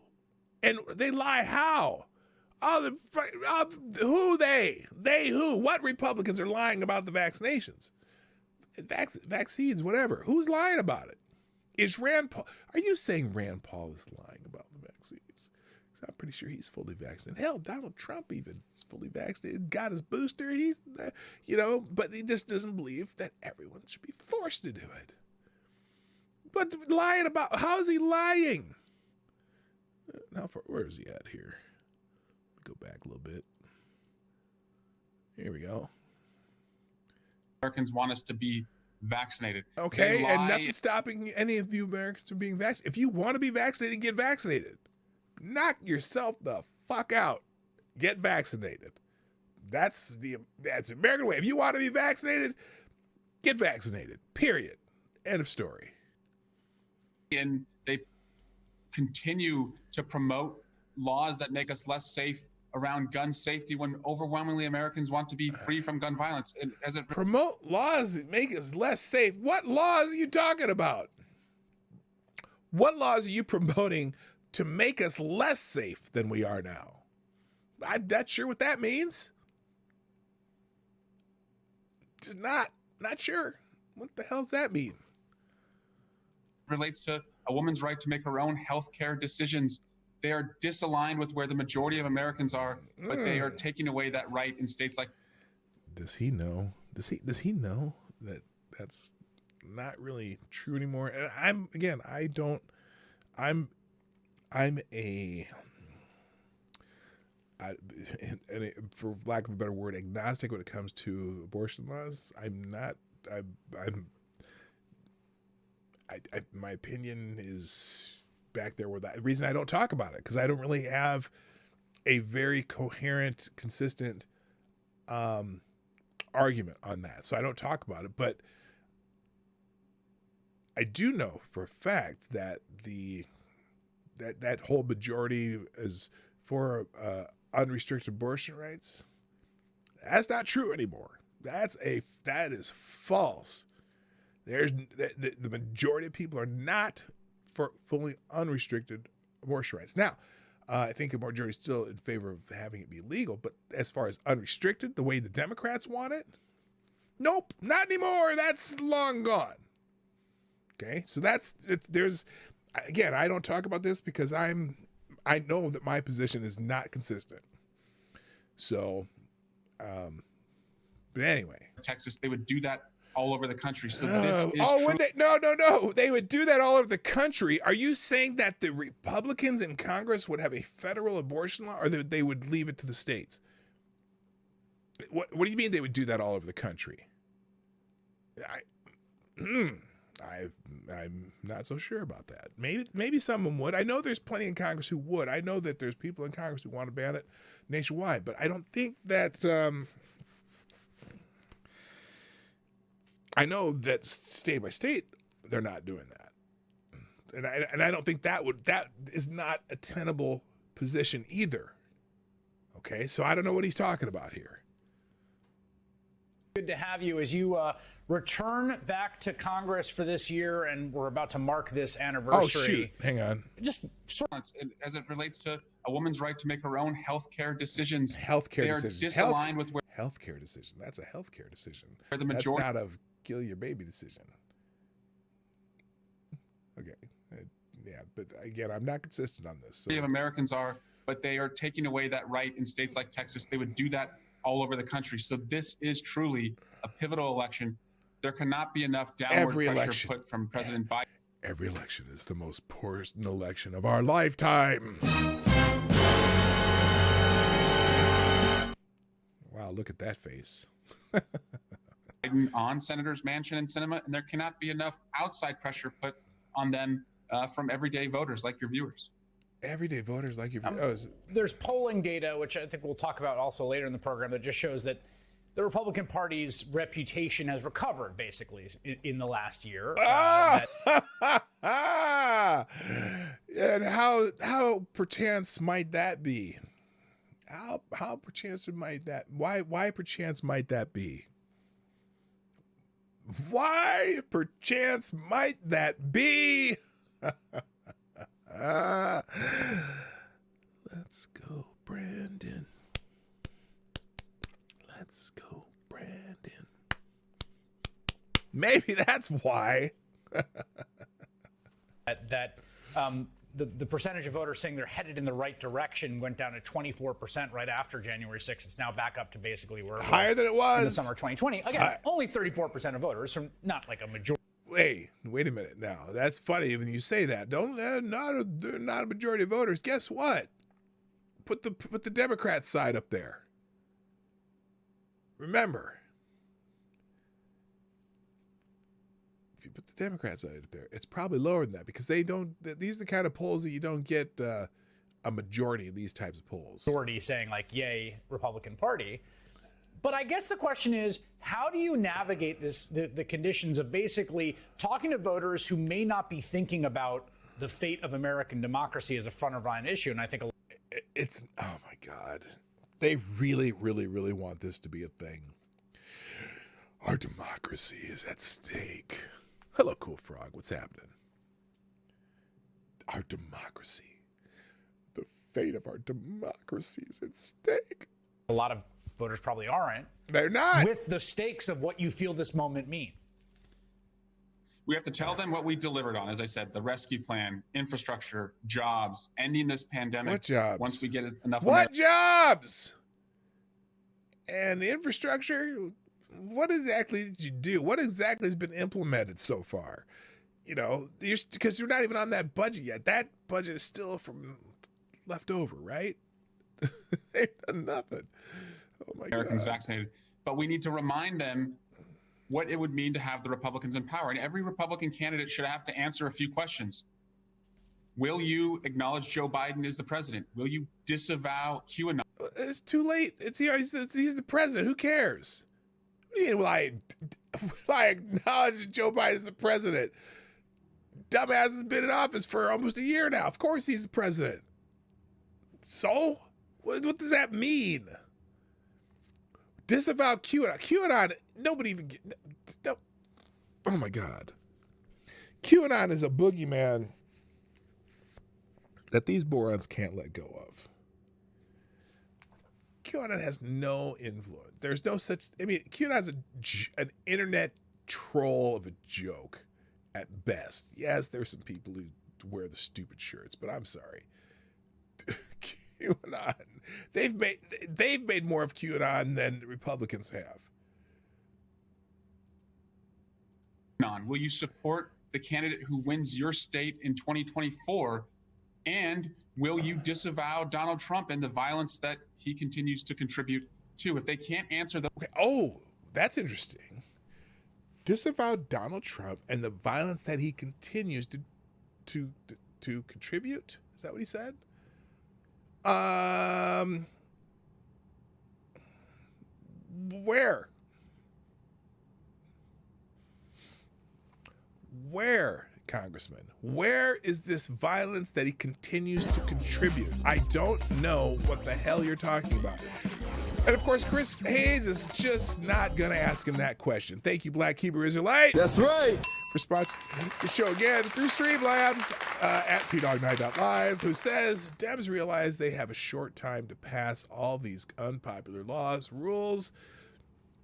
And they lie how? Who they? They who? What Republicans are lying about the vaccinations? Vaccines, whatever. Who's lying about it? Is Rand Paul? Are you saying Rand Paul is lying about the vaccines? Because I'm pretty sure he's fully vaccinated. Hell, Donald Trump even is fully vaccinated, got his booster. He's, but he just doesn't believe that everyone should be forced to do it. But lying about, how is he lying? Now, where is he at here? Go back a little bit. Here we go. Americans want us to be vaccinated. Okay, and nothing's stopping any of you Americans from being vaccinated. If you want to be vaccinated, get vaccinated. Knock yourself the fuck out. Get vaccinated. That's the American way. If you want to be vaccinated, get vaccinated. Period. End of story. And they continue to promote laws that make us less safe around gun safety when overwhelmingly Americans want to be free from gun violence. And as it promote laws that make us less safe. What laws are you talking about? What laws are you promoting to make us less safe than we are now? I'm not sure what that means. Just not sure. What the hell does that mean? Relates to a woman's right to make her own healthcare decisions. They are disaligned with where the majority of Americans are, but they are taking away that right in states like. Does he know? Does he know that that's not really true anymore? And for lack of a better word, agnostic when it comes to abortion laws. My opinion is back there with that. The reason I don't talk about it, because I don't really have a very coherent, consistent argument on that. So I don't talk about it. But I do know for a fact that that whole majority is for unrestricted abortion rights. That's not true anymore. That is false. The majority of people are not for fully unrestricted abortion rights. Now, I think the majority is still in favor of having it be legal, but as far as unrestricted, the way the Democrats want it, nope, not anymore. That's long gone. Okay, so again, I don't talk about this because I know that my position is not consistent. So, but anyway, Texas, they would do that all over the country. So would they? No. They would do that all over the country. Are you saying that the Republicans in Congress would have a federal abortion law, or that they would leave it to the states? What do you mean they would do that all over the country? I'm not so sure about that. Maybe some of them would. I know there's plenty in Congress who would. I know that there's people in Congress who want to ban it nationwide, but I don't think that. I know that state by state they're not doing that, and I don't think that is not a tenable position either. Okay, so I don't know what he's talking about here. Good to have you as you return back to Congress for this year, and we're about to mark this anniversary. Oh shoot! Hang on. Just as it relates to a woman's right to make her own healthcare decisions. They are disaligned with where. Healthcare decision. That's a healthcare decision. The That's majority. not a kill your baby decision. Okay. Yeah, but again, I'm not consistent on this. So. Of Americans are, but they are taking away that right in states like Texas. They would do that all over the country. So this is truly a pivotal election. There cannot be enough downward pressure put from President Biden. Every election is the most important election of our lifetime. Wow, look at that face. Biden on Senators Manchin and Sinema, and there cannot be enough outside pressure put on them from everyday voters like your viewers. Everyday voters like your viewers. There's polling data, which I think we'll talk about also later in the program, that just shows that the Republican Party's reputation has recovered, basically, in the last year. And how perchance might that be? How perchance might that? Why perchance might that be? Why perchance might that be? Let's go, Brandon. Let's go, Brandon. Maybe that's why. The percentage of voters saying they're headed in the right direction went down to 24% right after January 6th. It's now back up to basically where it was higher than it was in the summer of 2020. Again, only 34% of voters, from not like a majority. Wait a minute now. That's funny when you say that. They're not a majority of voters. Guess what? Put the Democrat side up there. Remember, if you put the Democrat side up there, it's probably lower than that because they don't. These are the kind of polls that you don't get a majority of these types of polls. Majority saying like, "Yay, Republican Party." But I guess the question is, how do you navigate the conditions of basically talking to voters who may not be thinking about the fate of American democracy as a front of mind issue? And I think it's, oh my God, they really, really, really want this to be a thing. Our democracy is at stake. Hello, Cool Frog. What's happening? Our democracy, the fate of our democracy is at stake. a lot of voters probably aren't. They're not. With the stakes of what you feel this moment mean. We have to tell them what we delivered on. As I said, the rescue plan, infrastructure, jobs, ending this pandemic. What jobs? Once we get enough. What jobs? And infrastructure? What exactly did you do? What exactly has been implemented so far? You know, because you're not even on that budget yet. That budget is still from left over, right? They've done nothing. Oh my Americans God. Vaccinated. But we need to remind them what it would mean to have the Republicans in power. And every Republican candidate should have to answer a few questions. Will you acknowledge Joe Biden as the president? Will you disavow QAnon? It's too late. He's the president. Who cares? What do you mean, will I acknowledge Joe Biden as the president? Dumbass has been in office for almost a year now. Of course he's the president. So? What does that mean? Disavow QAnon. QAnon, nobody even... No. Oh, my God. QAnon is a boogeyman that these morons can't let go of. QAnon has no influence. There's no such... I mean, QAnon's an internet troll of a joke at best. Yes, there's some people who wear the stupid shirts, but I'm sorry. QAnon. They've made more of QAnon than the Republicans have. Will you support the candidate who wins your state in 2024? And will you disavow Donald Trump and the violence that he continues to contribute to? If they can't answer those... Okay. Oh, that's interesting. Disavow Donald Trump and the violence that he continues to contribute? Is that what he said? Where, Congressman? Where is this violence that he continues to contribute? I don't know what the hell you're talking about. And of course, Chris Hayes is just not going to ask him that question. Thank you, Black Hebrew Israelite. That's right. for sponsoring the show again through Streamlabs at PDawgKnight.live, who says Dems realize they have a short time to pass all these unpopular laws, rules.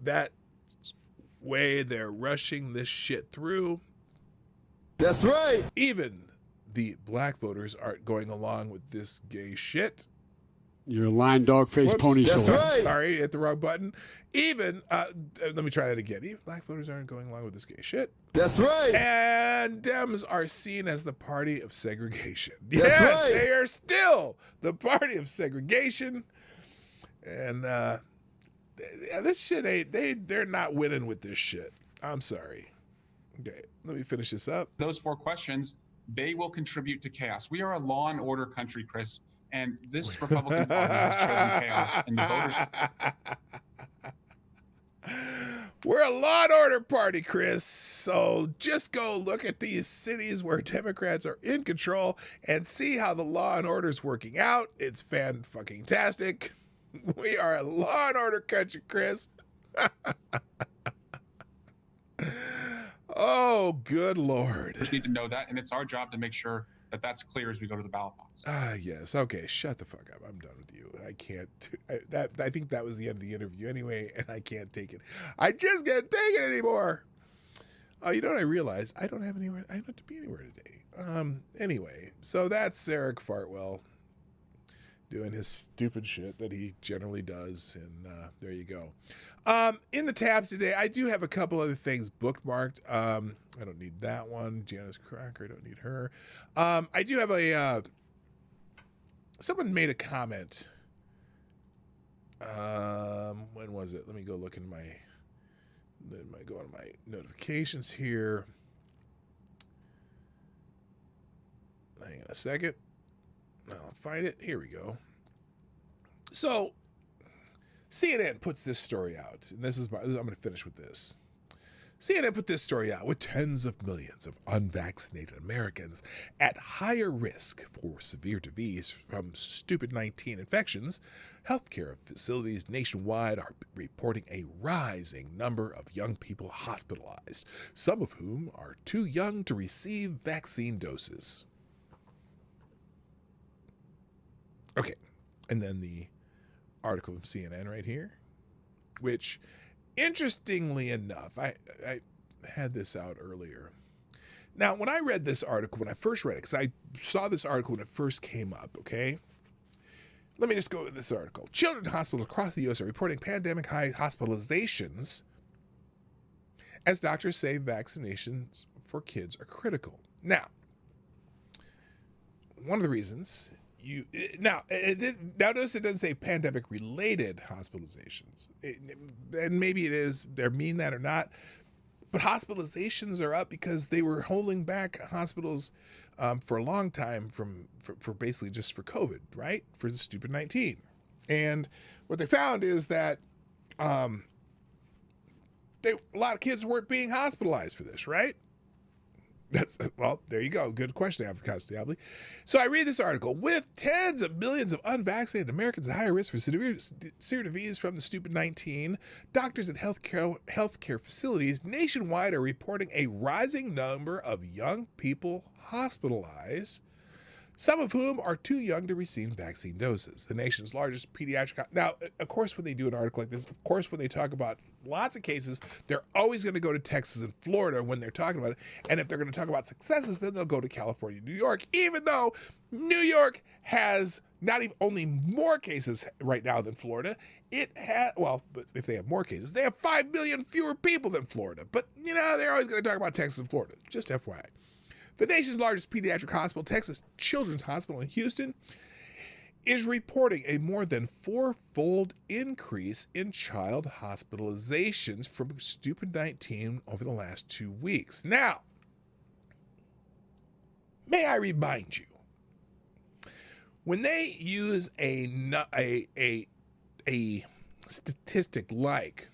That way they're rushing this shit through. That's right. Even the black voters aren't going along with this gay shit. You're a lying dog face pony show. That's right. Sorry, hit the wrong button. Even, let me try that again. Even black voters aren't going along with this gay shit. That's right. And Dems are seen as the party of segregation. That's Yes, right. they are still the party of segregation. And this shit they're not winning with this shit. I'm sorry. Okay, let me finish this up. Those 4 questions, they will contribute to chaos. We are a law and order country, Chris, and this Republican Party has chosen chaos, and the voters. We're a law and order party, Chris. So just go look at these cities where Democrats are in control and see how the law and order is working out. It's fan-fucking-tastic. We are a law and order country, Chris. Oh, good Lord. We just need to know that, and it's our job to make sure that that's clear as we go to the ballot box. Yes. Okay. Shut the fuck up. I'm done with you. I can't. I think that was the end of the interview anyway, and I can't take it. I just can't take it anymore. Oh, you know what I realized? I don't have anywhere. I don't have to be anywhere today. Anyway, so that's Eric Fartwell doing his stupid shit that he generally does, and there you go. In the tabs today, I do have a couple other things bookmarked. I don't need that one. Janice Crocker, I don't need her. I do have a someone made a comment. When was it? Let me go look in my go on my notifications here. Hang on a second. I'll find it. Here we go. So, CNN puts this story out, and I'm going to finish with this. CNN put this story out with tens of millions of unvaccinated Americans at higher risk for severe disease from stupid 19 infections. Healthcare facilities nationwide are reporting a rising number of young people hospitalized, some of whom are too young to receive vaccine doses. Okay, and then the article from CNN right here, which, interestingly enough, I had this out earlier. Now, when I read this article, when I first read it, because I saw this article when it first came up, okay? Let me just go with this article. Children's hospitals across the U.S. are reporting pandemic high hospitalizations as doctors say vaccinations for kids are critical. Now, one of the reasons notice it doesn't say pandemic-related hospitalizations. And maybe it is, they mean that or not, but hospitalizations are up because they were holding back hospitals for a long time for basically just for COVID, right? For the stupid 19. And what they found is that a lot of kids weren't being hospitalized for this, right? Well, there you go. Good question, Avocado Diablo. So I read this article. With tens of millions of unvaccinated Americans at higher risk for severe disease from the stupid 19, doctors and healthcare facilities nationwide are reporting a rising number of young people hospitalized, some of whom are too young to receive vaccine doses. The nation's largest pediatric... Now, of course, when they do an article like this, of course, when they talk about lots of cases, they're always going to go to Texas and Florida when they're talking about it. And if they're going to talk about successes, then they'll go to California, New York, even though New York has not even only more cases right now than Florida. It has, well, but if they have more cases, they have 5 million fewer people than Florida. But, you know, they're always going to talk about Texas and Florida. Just FYI. The nation's largest pediatric hospital, Texas Children's Hospital in Houston, is reporting a more than 4-fold increase in child hospitalizations from stupid 19 over the last 2 weeks. Now, may I remind you, when they use a statistic like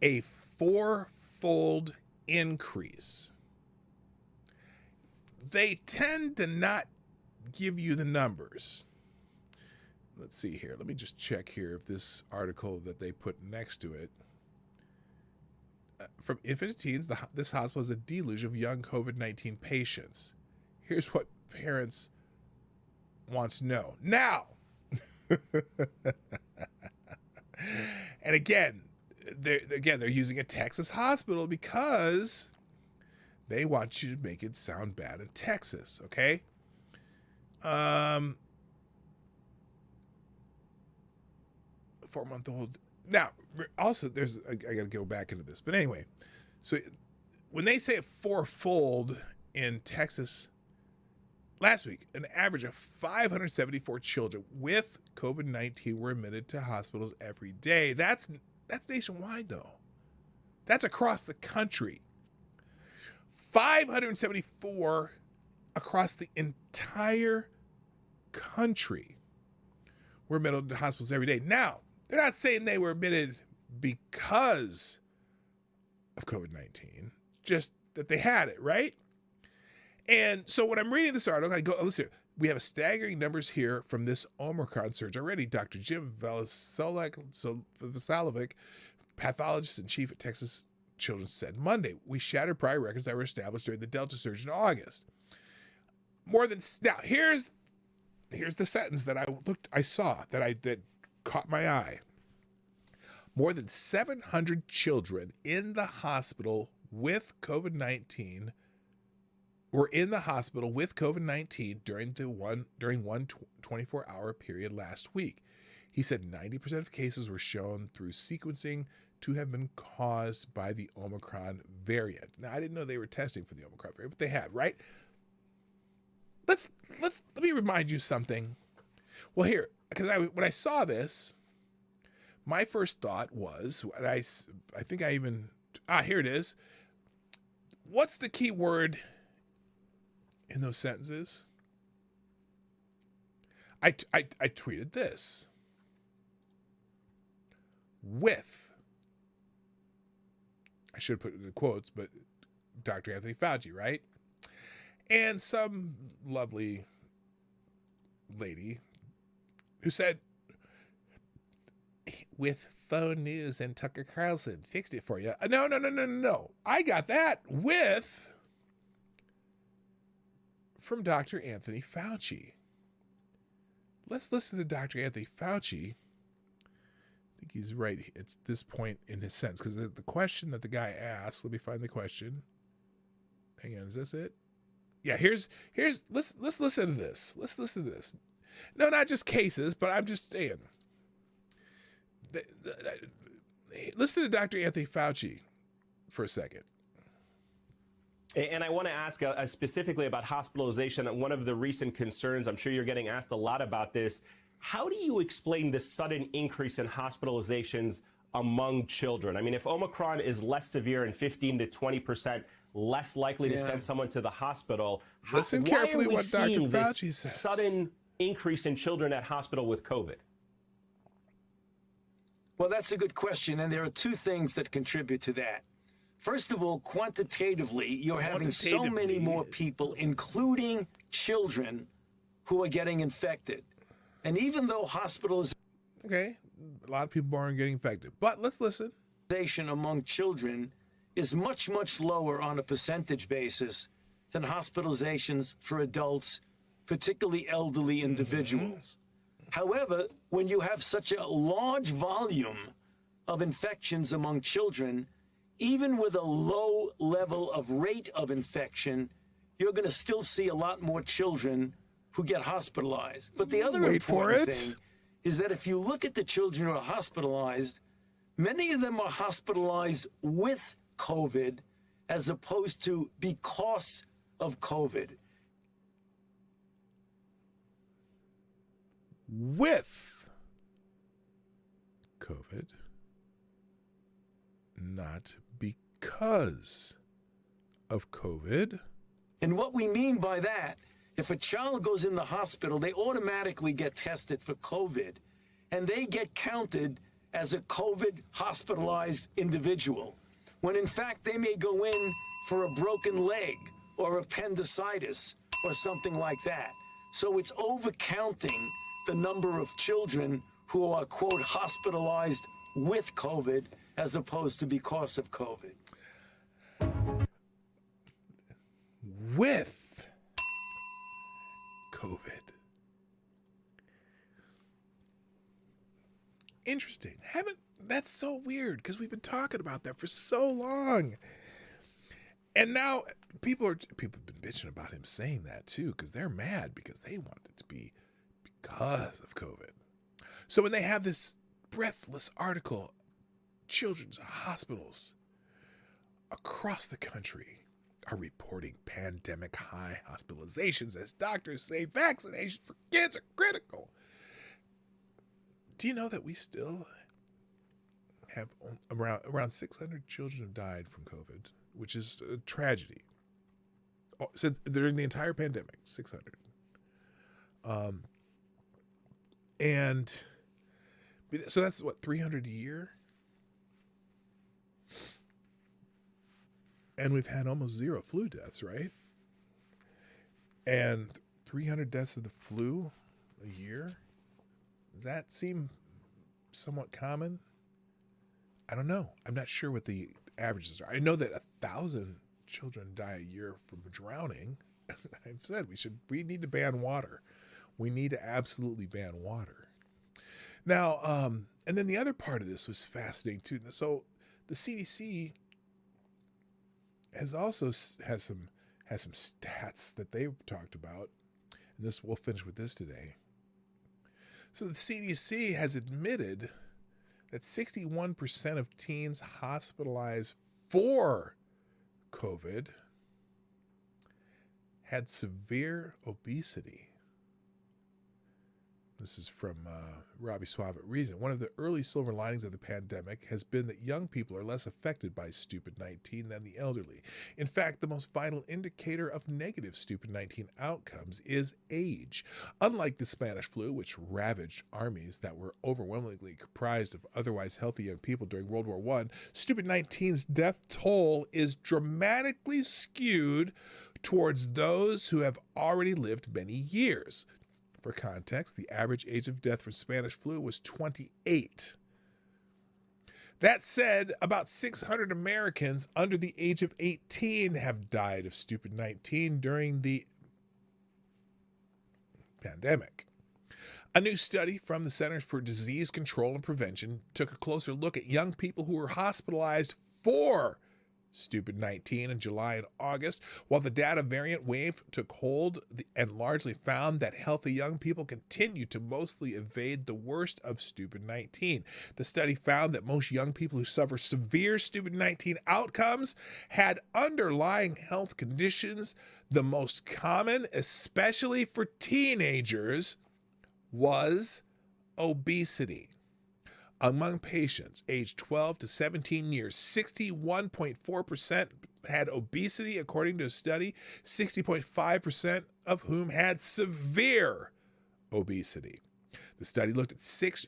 a 4-fold increase, they tend to not give you the numbers. Let's see here. Let me just check here if this article that they put next to it from infant to teens, this hospital is a deluge of young COVID-19 patients. Here's what parents want to know. Now, and again, they're using a Texas hospital because they want you to make it sound bad in Texas, okay? 4-month-old. Now, also, I got to go back into this. But anyway, so when they say it fourfold in Texas last week, an average of 574 children with COVID-19 were admitted to hospitals every day. That's nationwide, though. That's across the country. 574 across the entire country were admitted to hospitals every day. Now, they're not saying they were admitted because of COVID-19, just that they had it, right? And so when I'm reading this article, I go, listen, we have staggering numbers here from this Omicron surge already. Dr. Jim Velasalovic, pathologist and chief at Texas Children's, said Monday, we shattered prior records that were established during the Delta surge in August. Now, here's the sentence that I saw that caught my eye. More than 700 children in the hospital with COVID-19 were in the hospital with COVID-19 during one 24-hour period last week. He said 90% of cases were shown through sequencing to have been caused by the Omicron variant. Now, I didn't know they were testing for the Omicron variant, but they had, right? Let me remind you something. Well, here, because when I saw this, my first thought was, I think I even, here it is. What's the key word in those sentences? I tweeted this. With. I should have put it in the quotes, but Dr. Anthony Fauci, right? And some lovely lady who said, with Faux News and Tucker Carlson, fixed it for you. No. I got that from Dr. Anthony Fauci. Let's listen to Dr. Anthony Fauci. I think he's right at this point in his sentence, because the question that the guy asked, let me find the question. Hang on, is this it? Yeah, here's let's listen to this. Let's listen to this. No, not just cases, but I'm just saying. Listen to Dr. Anthony Fauci for a second. And I want to ask specifically about hospitalization. One of the recent concerns, I'm sure you're getting asked a lot about this. How do you explain the sudden increase in hospitalizations among children? I mean, if Omicron is less severe and 15 to 20% less likely to send someone to the hospital, listen carefully what Dr. Fauci says. Sudden increase in children at hospital with COVID? Well, that's a good question, and there are two things that contribute to that. First of all, quantitatively, you're having so many more people, including children, who are getting infected. And even though hospitals... Okay, a lot of people aren't getting infected, but let's listen. ...among children is much, much lower on a percentage basis than hospitalizations for adults, particularly elderly individuals. However, when you have such a large volume of infections among children, even with a low level of rate of infection, you're going to still see a lot more children who get hospitalized. But the other important thing is that if you look at the children who are hospitalized, many of them are hospitalized with COVID as opposed to because of COVID. With COVID, not because of COVID. And what we mean by that, if a child goes in the hospital, they automatically get tested for COVID, and they get counted as a COVID hospitalized individual, when in fact they may go in for a broken leg or appendicitis or something like that. So it's overcounting the number of children who are, quote, hospitalized with COVID as opposed to because of COVID. with COVID. Interesting. That's so weird because we've been talking about that for so long. And now people have been bitching about him saying that too, because they're mad because they want it to be because of COVID. So when they have this breathless article, children's hospitals across the country are reporting pandemic high hospitalizations as doctors say vaccination for kids are critical. Do you know that we still have around 600 children have died from COVID, which is a tragedy. Since during the entire pandemic, 600. And so that's what, 300 a year? And we've had almost zero flu deaths, right? And 300 deaths of the flu a year? Does that seem somewhat common? I don't know. I'm not sure what the averages are. I know that 1,000 children die a year from drowning. I've said we need to ban water. We need to absolutely ban water. Now, and then the other part of this was fascinating too. So the CDC has some stats that they talked about, and we'll finish with this today. So the CDC has admitted that 61% of teens hospitalized for COVID had severe obesity. This is from Robbie Suave at Reason. One of the early silver linings of the pandemic has been that young people are less affected by stupid-19 than the elderly. In fact, the most vital indicator of negative stupid-19 outcomes is age. Unlike the Spanish flu, which ravaged armies that were overwhelmingly comprised of otherwise healthy young people during World War I, stupid-19's death toll is dramatically skewed towards those who have already lived many years. For context, the average age of death from Spanish flu was 28. That said, about 600 Americans under the age of 18 have died of stupid-19 during the pandemic. A new study from the Centers for Disease Control and Prevention took a closer look at young people who were hospitalized for stupid-19 in July and August, while the data variant wave took hold and largely found that healthy young people continue to mostly evade the worst of stupid-19. The study found that most young people who suffer severe stupid-19 outcomes had underlying health conditions. The most common, especially for teenagers, was obesity. Among patients aged 12 to 17 years, 61.4% had obesity, according to a study, 60.5% of whom had severe obesity. The study looked at 6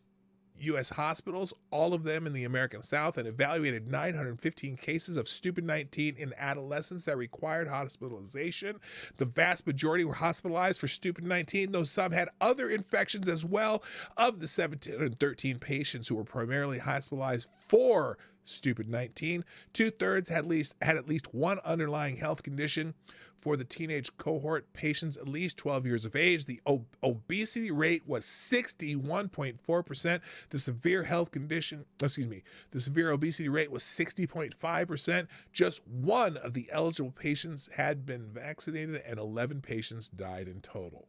U.S. hospitals, all of them in the American South, and evaluated 915 cases of stupid-19 in adolescents that required hospitalization. The vast majority were hospitalized for stupid-19, though some had other infections as well. Of the 713 patients who were primarily hospitalized for stupid-19, 2/3 had at least one underlying health condition. For the teenage cohort, patients at least 12 years of age, the obesity rate was 61.4%. The severe obesity rate was 60.5%. Just one of the eligible patients had been vaccinated, and 11 patients died in total.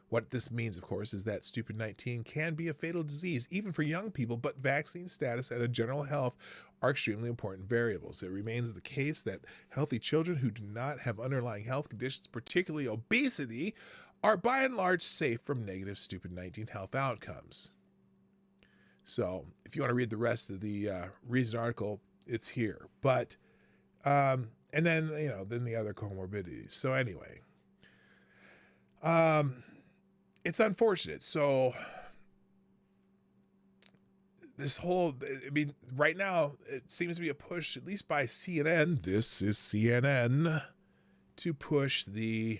What this means, of course, is that stupid-19 can be a fatal disease, even for young people, but vaccine status and general health are extremely important variables. It remains the case that healthy children who do not have underlying health conditions, particularly obesity, are by and large safe from negative stupid-19 health outcomes. So if you want to read the rest of the Reason article, it's here. But, and then, then the other comorbidities. So anyway, it's unfortunate. So right now it seems to be a push, at least by CNN, this is CNN, to push the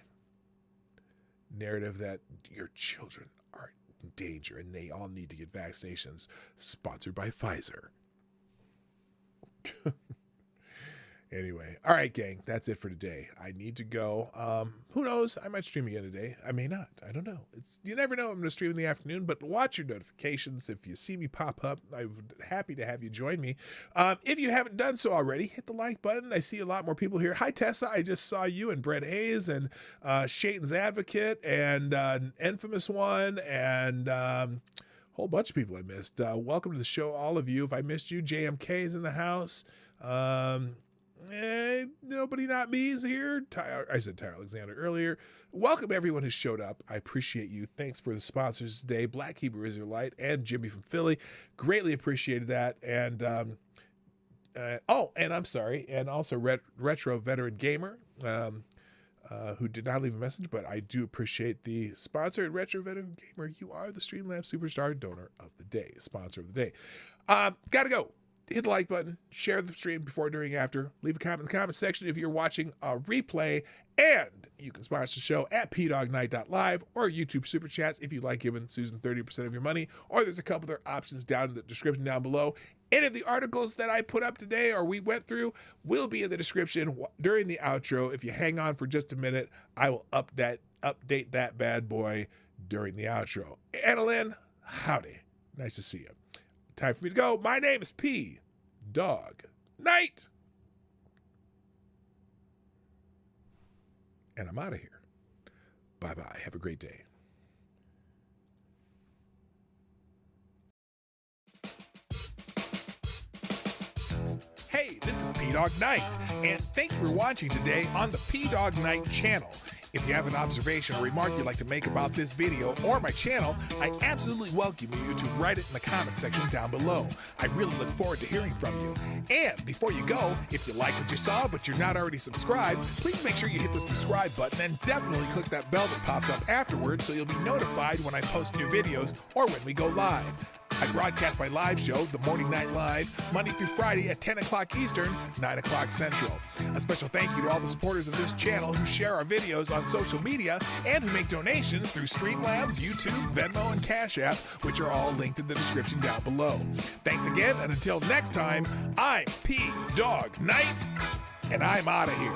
narrative that your children are in danger and they all need to get vaccinations, sponsored by Pfizer. Anyway, all right, gang, that's it for today. I need to go. Who knows? I might stream again today. I may not. I don't know. You never know. I'm going to stream in the afternoon, but watch your notifications. If you see me pop up, I'm happy to have you join me. If you haven't done so already, hit the like button. I see a lot more people here. Hi, Tessa. I just saw you and Brett Hayes and Shayton's Advocate and Infamous One and whole bunch of people I missed. Welcome to the show, all of you. If I missed you, JMK is in the house. Nobody not me is here. I said Tyler Alexander earlier. Welcome everyone who showed up. I appreciate you. Thanks for the sponsors today, Black Hebrew Israelite and Jimmy from Philly. Greatly appreciated that. And and I'm sorry, and also Retro Veteran Gamer, who did not leave a message, but I do appreciate the sponsor. Retro Veteran Gamer, you are the Streamlabs Superstar Donor of the Day, sponsor of the day. Gotta go. Hit the like button, share the stream before, during, after. Leave a comment in the comment section if you're watching a replay. And you can sponsor the show at PDawgKnight.live or YouTube Super Chats if you like giving Susan 30% of your money. Or there's a couple other options down in the description down below. Any of the articles that I put up today or we went through will be in the description during the outro. If you hang on for just a minute, I will update that bad boy during the outro. Annalyn, howdy. Nice to see you. Time for me to go. My name is Dawg Knight. And I'm out of here. Bye-bye. Have a great day. Hey, this is Dawg Knight, and thank you for watching today on the Dawg Knight channel. If you have an observation or remark you'd like to make about this video or my channel, I absolutely welcome you to write it in the comment section down below. I really look forward to hearing from you. And before you go, if you like what you saw but you're not already subscribed, please make sure you hit the subscribe button and definitely click that bell that pops up afterwards so you'll be notified when I post new videos or when we go live. I broadcast my live show, The Morning Night Live, Monday through Friday at 10 o'clock Eastern, 9 o'clock Central. A special thank you to all the supporters of this channel who share our videos on social media and who make donations through Streamlabs, YouTube, Venmo, and Cashapp, which are all linked in the description down below. Thanks again, and until next time, I'm Dawg Knight, and I'm out of here.